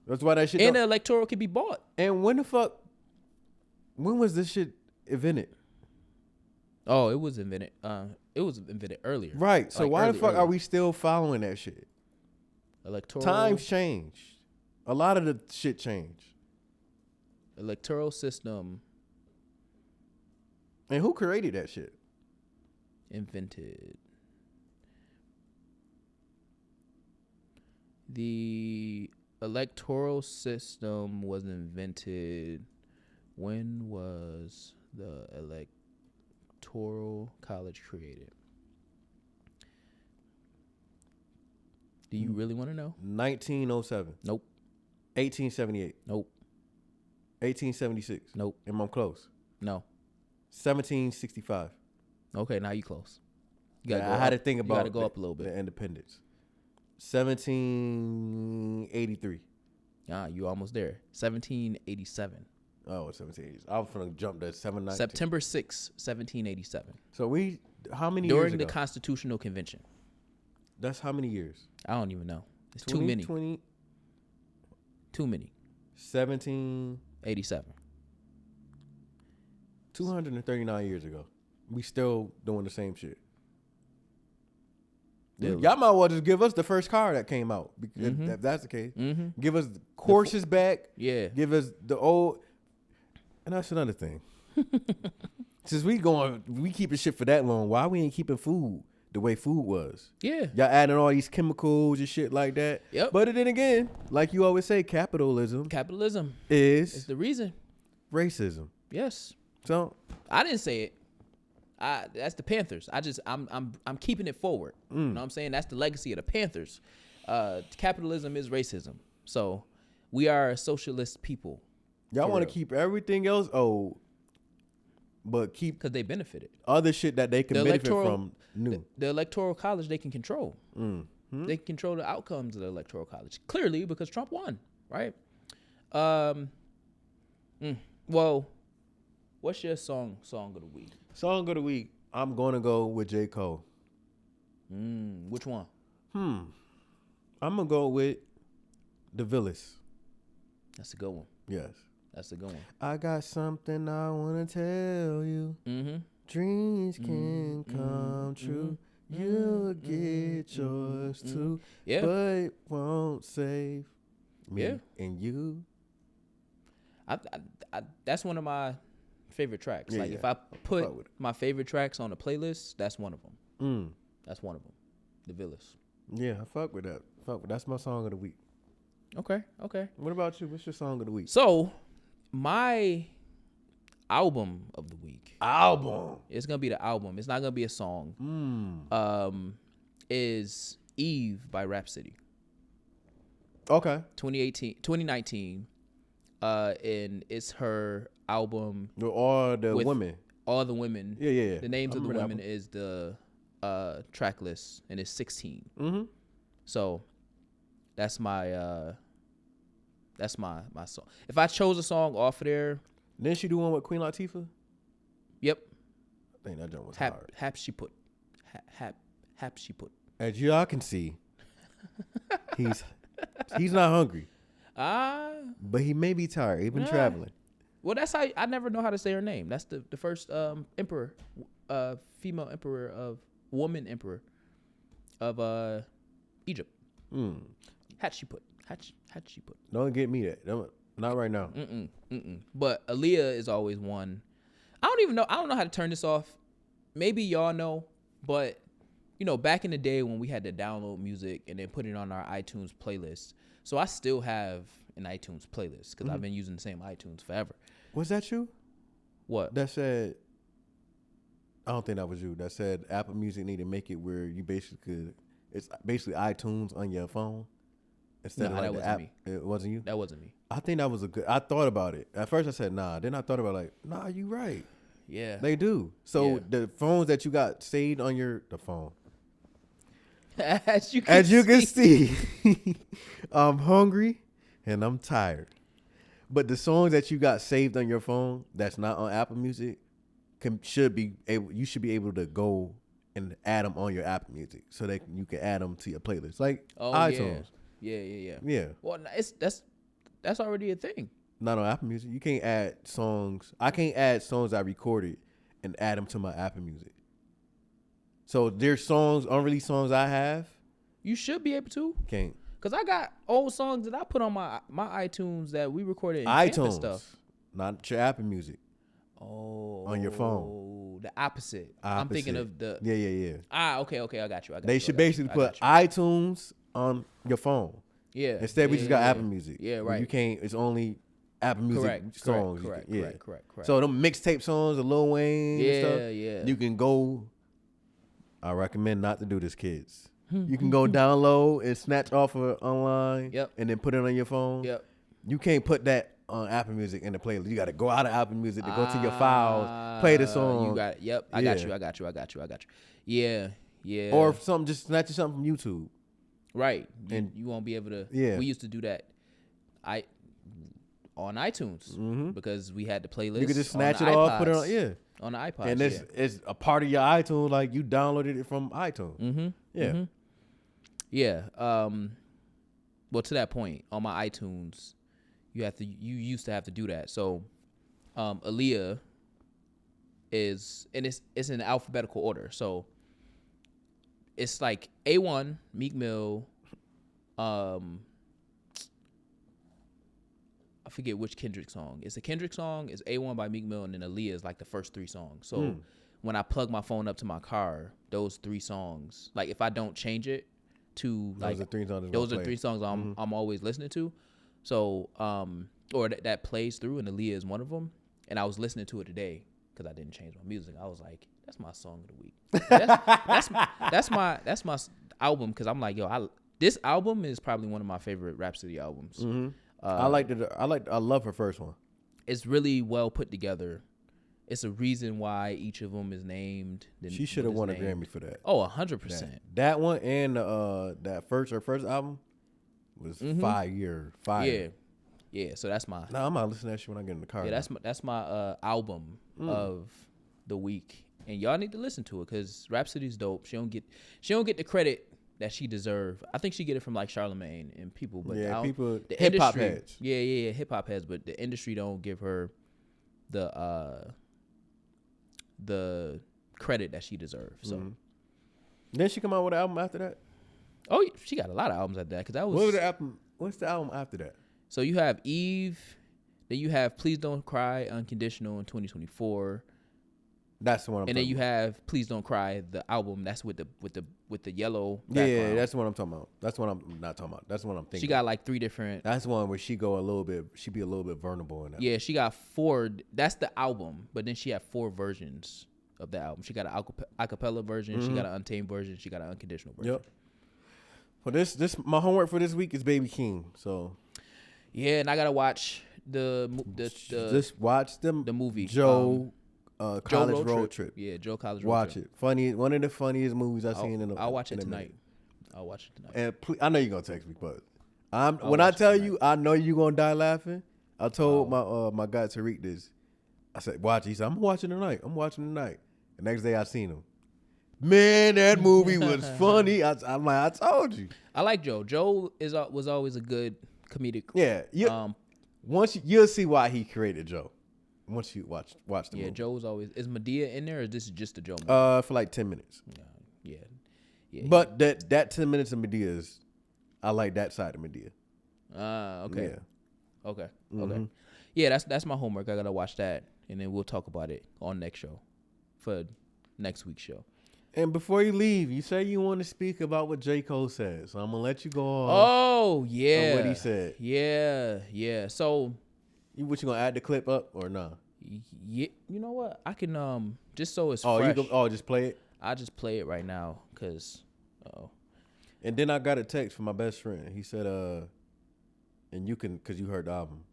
That's why that shit And the electoral could be bought. And when was this shit invented? Oh, it was invented. It was invented earlier. Right. So Like why the early, fuck early. are we still following that shit? Electoral Times changed. A lot of the shit changed. electoral system And who created that shit? invented. The electoral system was invented. When was the electoral college created? Do you really want to know? 1907. Nope. 1878. Nope. 1876. Nope. Am I close? No. 1765. Okay, now you close. You Yeah, gotta go I had up. to think about You gotta go up a little bit. the independence. 1783. You almost there. 1787. Oh, 1780s. I was gonna jump to 719. September 6, 1787. So how many During years the ago? Constitutional Convention. That's how many years? I don't even know. It's 20, too many. 20, Too many. 17, 87. 239 years ago. We still doing the same shit. Yeah. Y'all might well just give us the first car that came out. Because if that's the case. Give us the courses back. Yeah. Give us the old. And that's another thing. Since we keeping shit for that long, why we ain't keeping food the way food was? Yeah. Y'all adding all these chemicals and shit like that. Yep. But then again, like you always say, capitalism Is is the reason. racism. Yes. So I didn't say it. That's the Panthers. I'm keeping it forward. You know what I'm saying? That's the legacy of the Panthers. Capitalism is racism. So we are a socialist people. y'all For want to real. keep everything else old, but keep Because they benefited. other shit that they can The benefit electoral- from new. The electoral college they can control. They can control the outcomes of the electoral college. Clearly, because Trump won, right? Well, what's your song of the week? Song of the week, I'm going to go with J. Cole. Which one? I'm going to go with The Villas. That's a good one. Yes. That's a good one. I got something I want to tell you. Dreams can come true. You'll get yours too. Yeah. But won't save me Yeah. and you. I that's one of my favorite tracks. Yeah, like yeah. if I Fuck with put it. my favorite tracks on a playlist, that's one of them. That's one of them. The Villas. Yeah, I fuck with that. That's my song of the week. Okay. What about you? What's your song of the week? So my album of the week. Album. It's gonna be the album. It's not gonna be a song. Is Eve by Rhapsody. Okay. 2019. And it's her album. All the with women. All the women. Yeah. The names I of the remember that women is the track list, and it's 16. So that's my song. If I chose a song off of there, Didn't she do one with Queen Latifah? yep. I think that joint was hard. Hap she put. Hap she put. As y'all can see, he's not hungry, but he may be tired. He been traveling. Well, that's how I never know how to say her name. That's the first emperor, female emperor woman emperor of Egypt. Hatshepsut. Hatshepsut. Don't get me that. Not right now. But Aaliyah is always one. I don't know how to turn this off. Maybe y'all know, but back in the day when we had to download music and then put it on our iTunes playlist. So I still have an iTunes playlist because I've been using the same iTunes forever. Was that you? What? That said, I don't think that was you. That said Apple Music need to make it where you it's basically iTunes on your phone instead Nah, of like that the wasn't app. me. It wasn't you? That wasn't me. I think that was I thought about it. At first I said nah. Then I thought about nah, you right. Yeah. They do. So Yeah. the phones that you got saved on the phone. As you can see, I'm hungry and I'm tired. But the songs that you got saved on your phone that's not on Apple Music you should be able to go and add them on your Apple Music so that you can add them to your playlist, like iTunes. Yeah. Well, that's already a thing. Not on Apple Music. You can't add songs. I can't add songs I recorded and add them to my Apple Music. So there's unreleased songs I have. You should be able to. Can't. Cause I got old songs that I put on my iTunes that we recorded in iTunes campus stuff. Not your Apple Music. Oh, on your phone. The opposite. I'm thinking of the. Yeah. Okay. I got you. They should basically put iTunes on your phone. Yeah. Instead, we just got Apple Music. Yeah, right. You can't. It's only Apple Music songs. Correct. So them mixtape songs of Lil Wayne. and stuff, Yeah. You can go. I recommend not to do this, kids. You can go download and snatch off of online. Yep. And then put it on your phone. Yep. You can't put that on Apple Music in the playlist. You got to go out of Apple Music to go to your files, play the song. You got it. Yep. I got you. Yeah. Or something, just snatch something from YouTube. Right. And you won't be able to. Yeah. We used to do that. On iTunes because we had the playlist. You could just snatch it off, put it on. Yeah. On the iPod. And it's a part of your iTunes, like you downloaded it from iTunes. Yeah. Yeah. Well, to that point, on my iTunes, you used to have to do that. So, Aaliyah is, and it's in alphabetical order. So it's like A1, Meek Mill, I forget which Kendrick song. It's a Kendrick song, it's A1 by Meek Mill, and then Aaliyah is like the first 3 songs. So when I plug my phone up to my car, those 3 songs, like if I don't change it to like those are 3 songs I'm always listening to. So or that plays through, and Aaliyah is one of them. And I was listening to it today because I didn't change my music. I was like, that's my song of the week. That's my album, because I'm like, yo, this album is probably one of my favorite Rhapsody albums. I love her first one. It's really well put together. It's a reason why each of them is named. She should have won a Grammy for that. Oh, 100%. That one and her first album was fire. Yeah. So that's my. I'm not listening to that shit when I get in the car. Yeah, that's my album of the week, and y'all need to listen to it because Rhapsody's dope. She don't get the credit that she deserve. I think she get it from like Charlemagne and people, but people, the hip hop industry, heads. Yeah, hip hop heads, but the industry don't give her the credit that she deserves. So Then she come out with an album after that. Oh, she got a lot of albums after that, because that was. What's the album after that? So you have Eve, then you have Please Don't Cry Unconditional in 2024. That's the one. And then you have Please Don't Cry, the album that's with the yellow background. Yeah, that's what I'm talking about. That's what I'm not talking about. That's what I'm thinking. She got like 3 different. That's one where she be a little bit vulnerable in that. Yeah, she got 4. That's the album, but then she had 4 versions of the album. She got an acapella version, she got an untamed version, she got an unconditional version. Yep. For this my homework for this week is Baby Keem. So. Yeah, and I gotta watch just watch the movie Joe College Road Trip. Yeah, Joe College Road Watch Trip. it. Funny, one of the funniest movies I've seen in a. I'll watch it tonight. I'll watch it tonight. And I know you're gonna text me, but when I tell you, I know you're gonna die laughing. I told my guy Tariq this. I said, watch it. He said, I'm watching tonight. The next day I seen him. Man, that movie was funny. I'm like, I told you. I like Joe. Joe was always a good comedic. Yeah. Once you'll see why he created Joe. Once you watch the movie. Yeah, Joe was always. Is Medea in there, or is this just the Joe movie? For like 10 minutes. Yeah. But that 10 minutes of Medea's, I like that side of Medea. Okay. Yeah. Okay. Okay. Yeah, that's my homework. I gotta watch that, and then we'll talk about it on next show, for next week's show. And before you leave, you say you want to speak about what J. Cole said, so I'm gonna let you go on. Oh yeah, on what he said. Yeah. So, what you gonna add the clip up or nah? Yeah, you know what? I can just so it's fresh. You just play it. I just play it right now, cause. And then I got a text from my best friend. He said, and you can, cause you heard the album.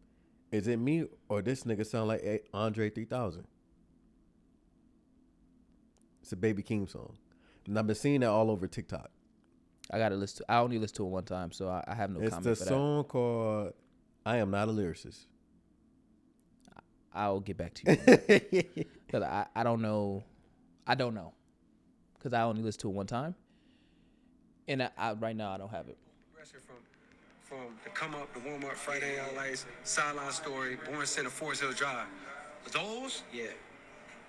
Is it me or this nigga sound like Andre 3000? It's a Baby Keem song. And I've been seeing that all over TikTok. I only listened to it one time, so I have no comment for that. It's the song called I Am Not a Lyricist. I'll get back to you. Because I don't know. Because I only listened to it one time. And right now I don't have it. From the come up, the warm up, Friday Night Lights, Sideline Story, Born Center, Forest Hill Drive. Those,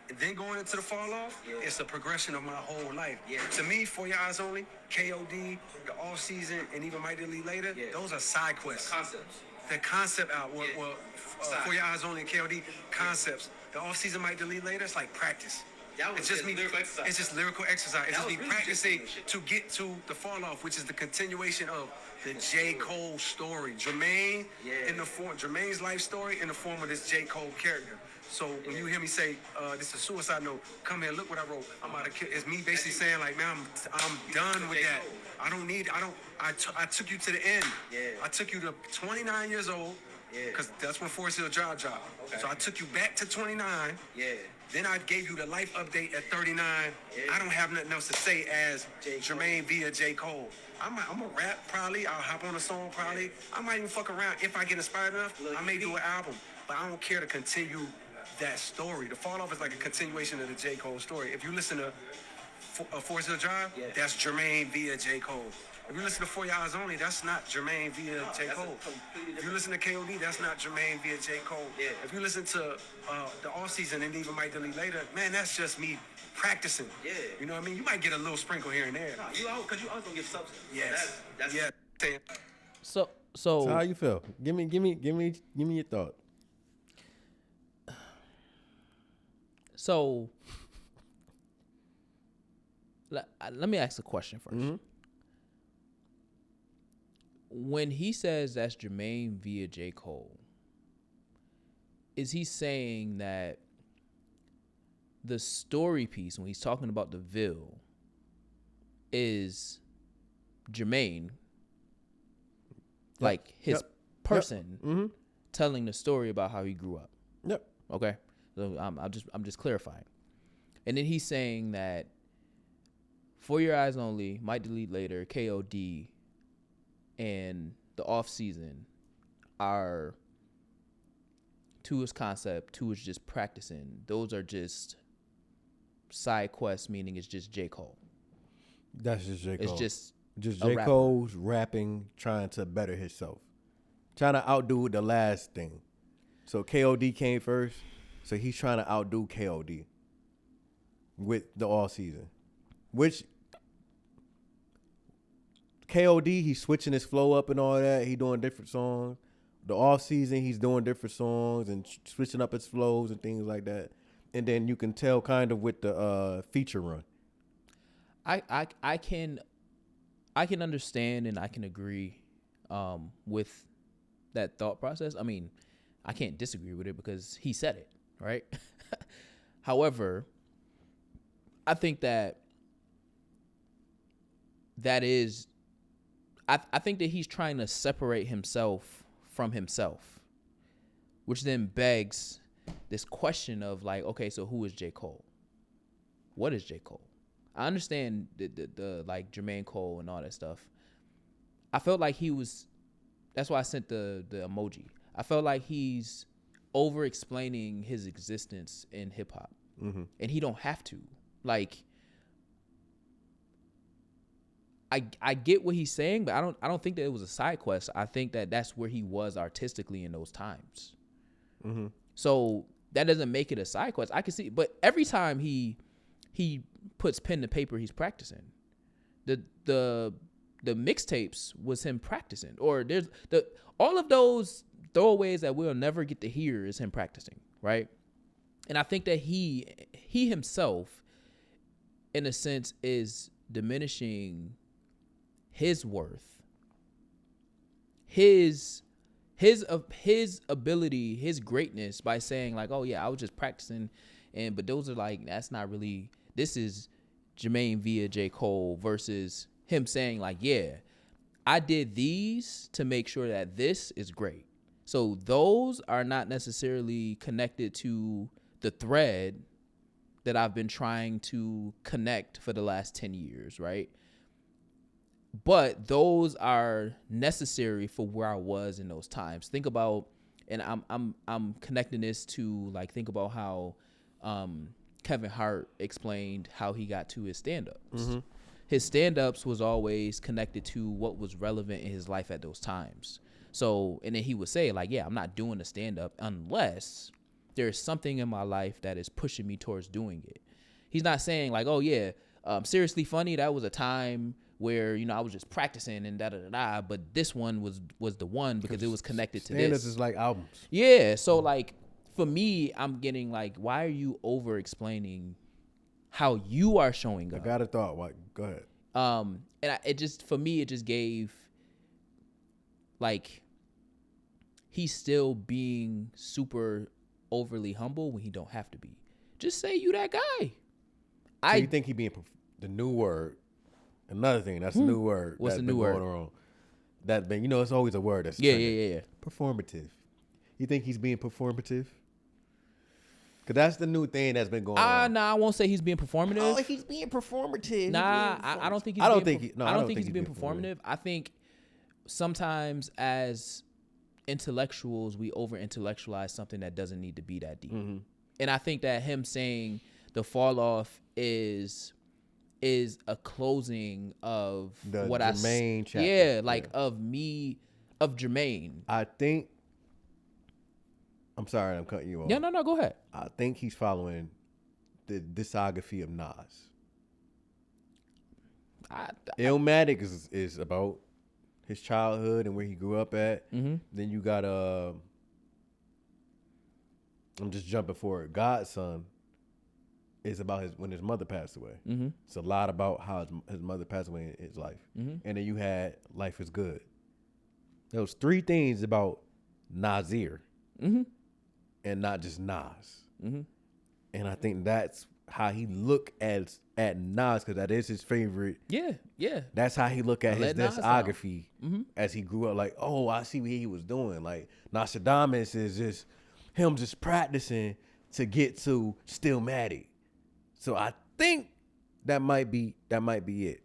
and then going into the fall off, it's a progression of my whole life. To me, For Your Eyes Only, KOD, the off season, and even Might Delete Later, those are side quests. Concepts. The concept out, For Your Eyes Only and KOD, concepts. The off season Might Delete Later, it's like practice. It's just me. It's just lyrical exercise. It's just me practicing to get to the fall off, which is the continuation of the J. Cole story. Jermaine Jermaine's life story in the form of this J. Cole character. So when you hear me say this is a suicide note, come here, look what I wrote. I'm about to kill. It's me basically saying like, man, I'm done with that. I took you to the end. I took you to 29 years old. Because that's when Forest Hill Drive dropped. Okay. So I took you back to 29. Then I gave you the life update at 39. I don't have nothing else to say as Jermaine via J. Cole. I'm a rap probably. I'll hop on a song probably. I might even fuck around. If I get inspired enough, I may do an album. But I don't care to continue that story. The Fall Off is like a continuation of the J. Cole story. If you listen to Forest Hill Drive, that's Jermaine via J. Cole. If you listen to For Your Eyes Only, that's not Jermaine via J. Cole. If you listen to KOD, that's not Jermaine via J. Cole. If you listen to the Off Season and Even Might Delete Later, man, that's just me practicing. You know what I mean? You might get a little sprinkle here and there. Because you always gonna get substance. Yes. That's So how you feel? Give me your thought. So let me ask a question first. Mm-hmm. When he says that's Jermaine via J. Cole, is he saying that the story piece, when he's talking about the Ville, is Jermaine, like his person, telling the story about how he grew up? Yep. Okay, so I'm just clarifying. And then he's saying that For Your Eyes Only, Might Delete Later, KOD, and the Off Season are to his concept, to his just practicing. Those are just side quests, meaning it's just J. Cole. That's just J. Cole. It's just J. Cole's rapping, trying to better himself, trying to outdo the last thing. So KOD came first, so he's trying to outdo KOD with the All Season, which KOD, he's switching his flow up and all that. He doing different songs. The Off Season, he's doing different songs and switching up his flows and things like that. And then you can tell kind of with the feature run. I can understand and I can agree with that thought process. I mean, I can't disagree with it because he said it, right? However, I think that is, I think that he's trying to separate himself from himself, which then begs this question of like, okay, so who is J. Cole? What is J. Cole? I understand the like Jermaine Cole and all that stuff. I felt like he was, that's why I sent the emoji. I felt like he's over explaining his existence in hip hop. Mm-hmm. And he don't have to. Like, I get what he's saying, but I don't think that it was a side quest. I think that that's where he was artistically in those times. Mm-hmm. So that doesn't make it a side quest. I can see, but every time he puts pen to paper, he's practicing. The mixtapes was him practicing, or there's all of those throwaways that we'll never get to hear is him practicing, right? And I think that he himself, in a sense, is diminishing his worth, his ability, his greatness by saying like, oh yeah, I was just practicing, but those are like, that's not really, this is Jermaine via J. Cole versus him saying like, yeah, I did these to make sure that this is great. So those are not necessarily connected to the thread that I've been trying to connect for the last 10 years, right? But those are necessary for where I was in those times. Think about, and I'm connecting this to like, think about how Kevin Hart explained how he got to his stand-ups. Mm-hmm. His stand-ups was always connected to what was relevant in his life at those times. So, and then he would say like, yeah, I'm not doing a stand-up unless there's something in my life that is pushing me towards doing it. He's not saying like, oh yeah, Seriously Funny, that was a time where, you know, I was just practicing and da-da-da-da, but this one was the one because it was connected to this. Stand-ups is like albums. Yeah, so like, for me, I'm getting like, why are you over-explaining how you are showing up? I got a thought. What? Go ahead. And it just, for me, it just gave, like, he's still being super overly humble when he don't have to be. Just say you that guy. So you think he being the new word? Another thing, that's a new word. What's the new word? Around. That been, you know, it's always a word that's yeah. Performative. You think he's being performative? Because that's the new thing that's been going on. Nah, I won't say he's being performative. Oh, he's being performative. Nah, I don't think he's. I don't think he's being performative. I think sometimes as intellectuals, we over intellectualize something that doesn't need to be that deep. Mm-hmm. And I think that him saying the fall off is is a closing of The what Jermaine chapter. yeah, like Yeah. of me, of Jermaine. I think. I'm sorry, I'm cutting you off. Yeah, no, go ahead. I think he's following the discography of Nas. Illmatic is about his childhood and where he grew up at. Mm-hmm. Then you got I'm just jumping forward. Godson is about when his mother passed away. Mm-hmm. It's a lot about how his mother passed away in his life. Mm-hmm. And then you had Life is Good. Those three things about Nasir. Mm-hmm. And not just Nas. Mm-hmm. And I think that's how he look at Nas, because that is his favorite. Yeah. That's how he look at his let Nas discography Mm-hmm. as he grew up. Like, oh, I see what he was doing. Like, Nostradamus is just him just practicing to get to Stillmatic. So I think that might be it.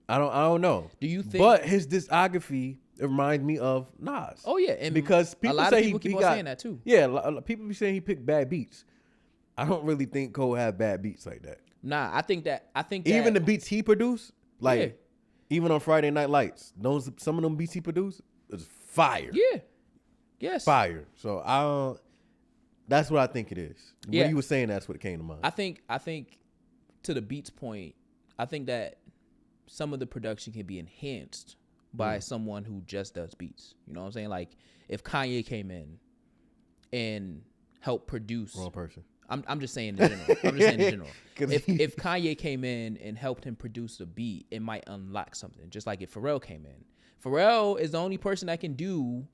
I don't know. Do you think? But his discography, it reminds me of Nas. Oh yeah, and Because people a lot say of people keep he on got, saying that too. Yeah, people be saying he picked bad beats. I don't really think Cole had bad beats like that. Nah, I think that Even the beats he produced, like Yeah. even on Friday Night Lights, some of them beats he produced is fire. Yeah. Yes. Fire. So that's what I think it is. Yeah. When you were saying that's what came to mind. I think to the beats point, I think that some of the production can be enhanced by someone who just does beats. You know what I'm saying? Like if Kanye came in and helped produce. Wrong person. I'm just saying in general. I'm just saying in general. 'Cause If Kanye came in and helped him produce a beat, it might unlock something. Just like if Pharrell came in. Pharrell is the only person that can do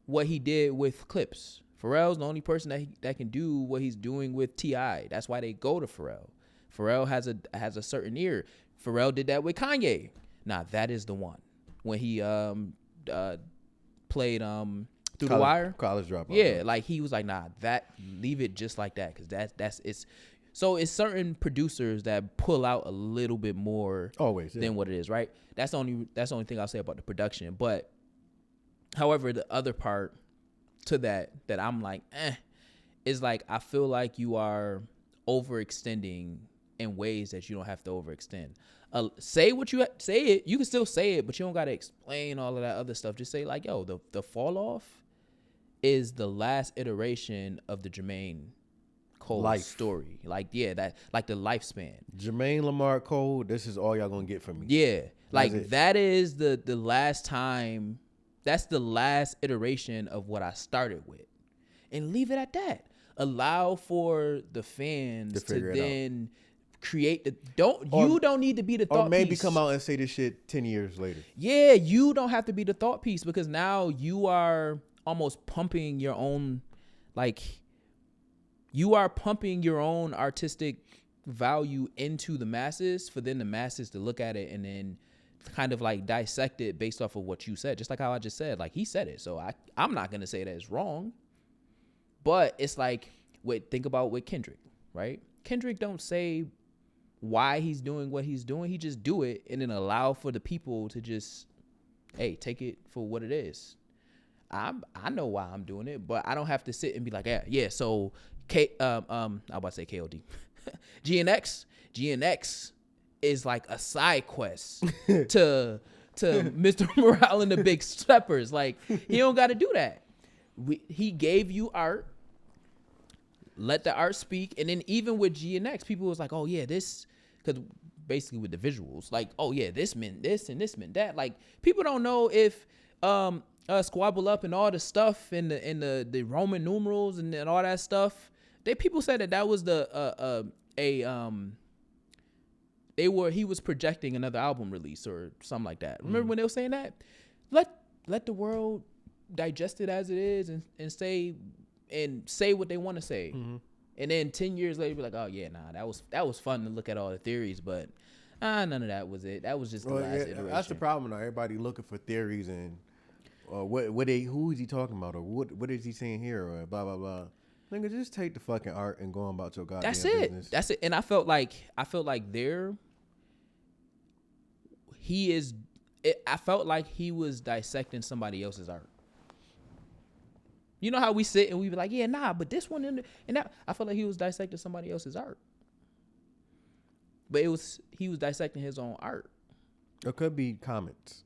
what he did with Clips. Pharrell's the only person that can do what he's doing with T.I. That's why they go to Pharrell. Pharrell has a certain ear. Pharrell did that with Kanye. Now that is the one. When he played Through the Wire. College Dropout. Yeah, like he was like, nah, leave it just like that, because that's it's. So it's certain producers that pull out a little bit more Always, yeah. than what it is, right? That's the only thing I'll say about the production. But however, the other part to that I'm like, is like I feel like you are overextending in ways that you don't have to overextend. Say what you say it. You can still say it, but you don't gotta explain all of that other stuff. Just say like, yo, the fall off is the last iteration of the Jermaine Cole Life. story. Like, yeah, that like the lifespan. Jermaine Lamar Cole, this is all y'all gonna get from me. Yeah. Like it. that is the last time. That's the last iteration of what I started with. And leave it at that. Allow for the fans to figure it then create you don't need to be the thought Or maybe piece. come out and say this shit 10 years later. Yeah, you don't have to be the thought piece, because now you are almost pumping your own, like, you are pumping your own artistic value into the masses for then the masses to look at it and then kind of like dissect it based off of what you said. Just like how I just said, like he said it. So I'm not going to say that it's wrong, but it's like, think about with Kendrick, right? Kendrick don't say why he's doing what he's doing. He just do it and then allow for the people to just, hey, take it for what it is. I know why I'm doing it, but I don't have to sit and be like, yeah. So I was about to say KOD, GNX is like a side quest to Mr. Morale and the Big Steppers. Like he don't got to do that. He gave you art. Let the art speak. And then even with GNX, people was like, oh yeah, this, because basically with the visuals, like, oh yeah, this meant this and this meant that. Like people don't know if Squabble Up and all the stuff and the Roman numerals and all that stuff. People said that was he was projecting another album release or something like that. Remember when they were saying that? Let the world digest it as it is and say what they want to say. Mm-hmm. And then 10 years later, be like, oh yeah, nah, that was fun to look at all the theories, but none of that was it. That was just the last iteration. That's the problem now. Everybody looking for theories and who is he talking about, or what is he saying here, or blah blah blah. Nigga, just take the fucking art and go on about your goddamn business. That's it. And I felt like I felt like he was dissecting somebody else's art. You know how we sit and we be like, yeah, nah, but this one and that. I felt like he was dissecting somebody else's art. but he was dissecting his own art. It could be comments.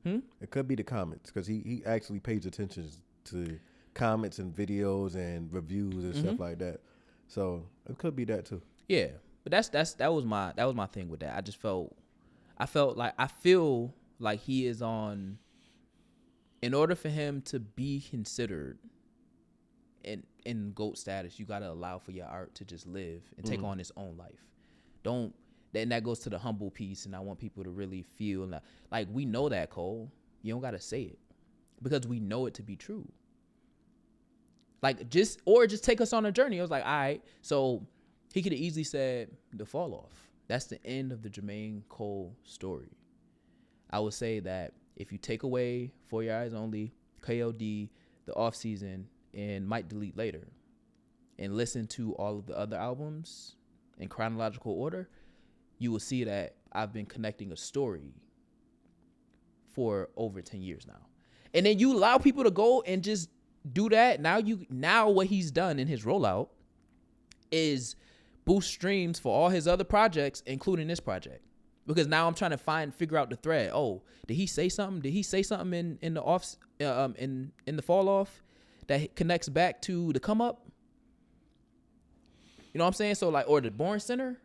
It could be the comments because he actually pays attention to comments and videos and reviews and stuff like that. So it could be that too. Yeah, but that was my thing with that. I feel like he is on. In order for him to be considered in GOAT status, you got to allow for your art to just live and take on its own life. And that goes to the humble piece, and I want people to really feel like we know that, Cole. You don't got to say it because we know it to be true. Like just take us on a journey. I was like, all right, so he could have easily said the fall off. That's the end of the Jermaine Cole story. I would say that if you take away For Your Eyes Only, KOD, the off season, and Might Delete Later, and listen to all of the other albums in chronological order, you will see that I've been connecting a story for over 10 years now. And then you allow people to go and just do that. Now what he's done in his rollout is boost streams for all his other projects, including this project. Because now I'm trying to figure out the thread. Oh, did he say something? Did he say something in the off in the fall off that connects back to the come up? You know what I'm saying? So like, or the Born Center.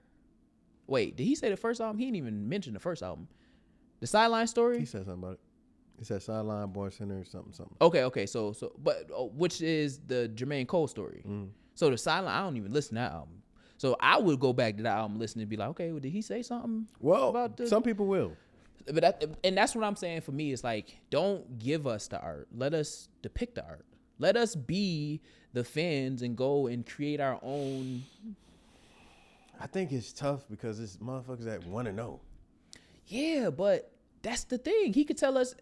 Wait, did he say the first album? He didn't even mention the first album. The Sideline Story. He said something about it. He said Sideline, Born Center, something. Okay. So, but which is the Jermaine Cole story. So the Sideline, I don't even listen to that album. So I would go back to that album, listen and be like, okay, well, did he say something? Well, about the... some people will. But that's what I'm saying for me. It's like, don't give us the art. Let us depict the art. Let us be the fans and go and create our own. I think it's tough because it's motherfuckers that want to know. Yeah, but that's the thing. He could tell us,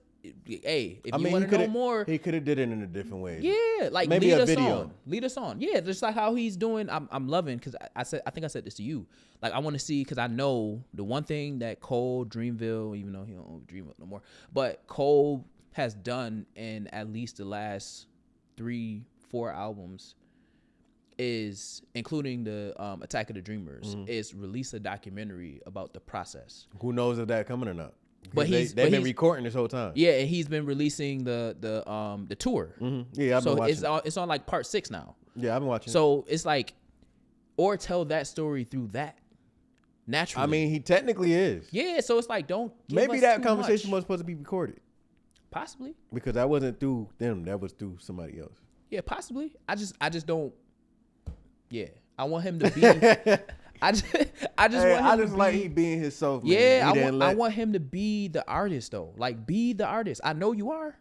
hey, if you want to know more, he could have did it in a different way. Yeah, like maybe lead a us video. on. Lead us on. Yeah, just like how he's doing. I'm loving because I think I said this to you. Like I want to see because I know the one thing that Cole Dreamville, even though he don't own Dreamville no more, but Cole has done in at least the last 3-4 albums is, including the Attack of the Dreamers, is release a documentary about the process. Who knows if that coming or not? But they've been recording this whole time. Yeah, and he's been releasing the tour. Yeah, I've been watching. So it's on like part 6 now. Yeah, I've been watching. So it's like, or tell that story through that naturally. I mean, he technically is. Yeah, so it's like, don't give maybe us that too conversation much. was supposed to be recorded. Possibly. Because that wasn't through them. That was through somebody else. Yeah, possibly. I just don't. Yeah, I want him to be. I just want him I to just be, like he being himself. Man. Yeah, I want him to be the artist though. Like, be the artist. I know you are.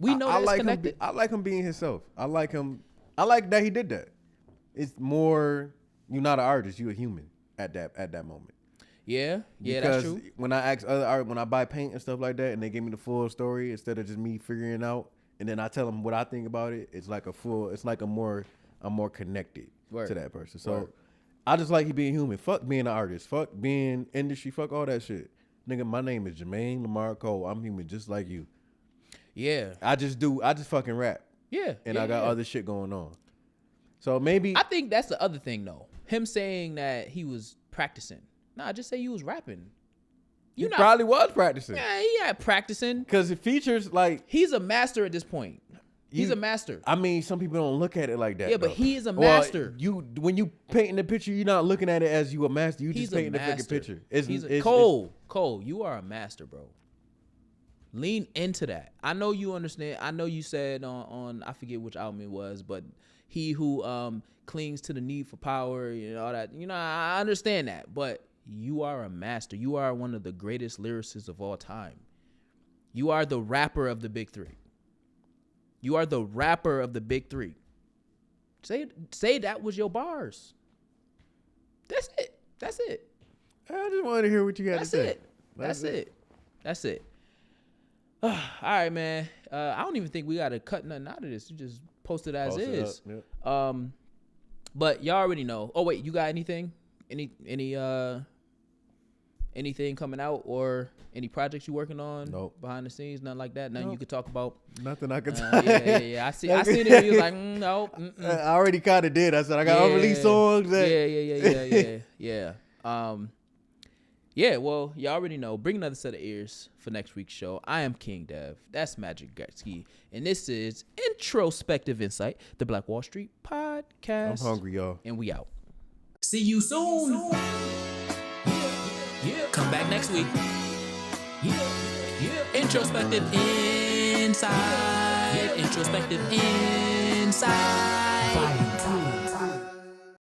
We know that's connected. I like him being himself. I like him. I like that he did that. It's more, you're not an artist. You're a human at that moment. Yeah, Because that's true. when I ask other art, when I buy paint and stuff like that, and they give me the full story instead of just me figuring out, and then I tell them what I think about it, it's like I'm more connected to that person. So I just like he being human. Fuck being an artist. Fuck being industry. Fuck all that shit. Nigga, my name is Jermaine Lamar Cole. I'm human just like you. Yeah. I just fucking rap. Yeah. And I got other shit going on. So maybe I think that's the other thing though. Him saying that he was practicing. Nah, just say you was rapping. He probably was practicing. Yeah, he had practicing. Because it features like He's a master at this point. He's a master. I mean, some people don't look at it like that. Yeah, but he is a master. When you painting the picture, you're not looking at it as you a master. You He's just painting the fucking master. picture. Cole, you are a master, bro. Lean into that. I know you understand. I know you said on I forget which album it was, but he who clings to the need for power, you know, all that. You know, I understand that, but you are a master. You are one of the greatest lyricists of all time. You are the rapper of the big three. You are the rapper of the big three. Say that was your bars. That's it. I just wanted to hear what you got to say. That's it. All right, man. I don't even think we got to cut nothing out of this. You just post it as is. Yep. But y'all already know. Oh wait, you got anything? Anything coming out or any projects you working on? Nope. Behind the scenes, nothing like that. Nothing you could talk about. Nothing I could Yeah. I seen it. You was like, no. I already kind of did. I said I got unreleased songs. Yeah. Yeah, well, you already know. Bring another set of ears for next week's show. I am King Dev. That's Magic Gretzky. And this is Introspective Insight, the Black Wall Street podcast. I'm hungry, y'all. And we out. See you soon. Yeah. Come back next week. Yeah. Introspective Insight. Introspective Insight. Volume 2.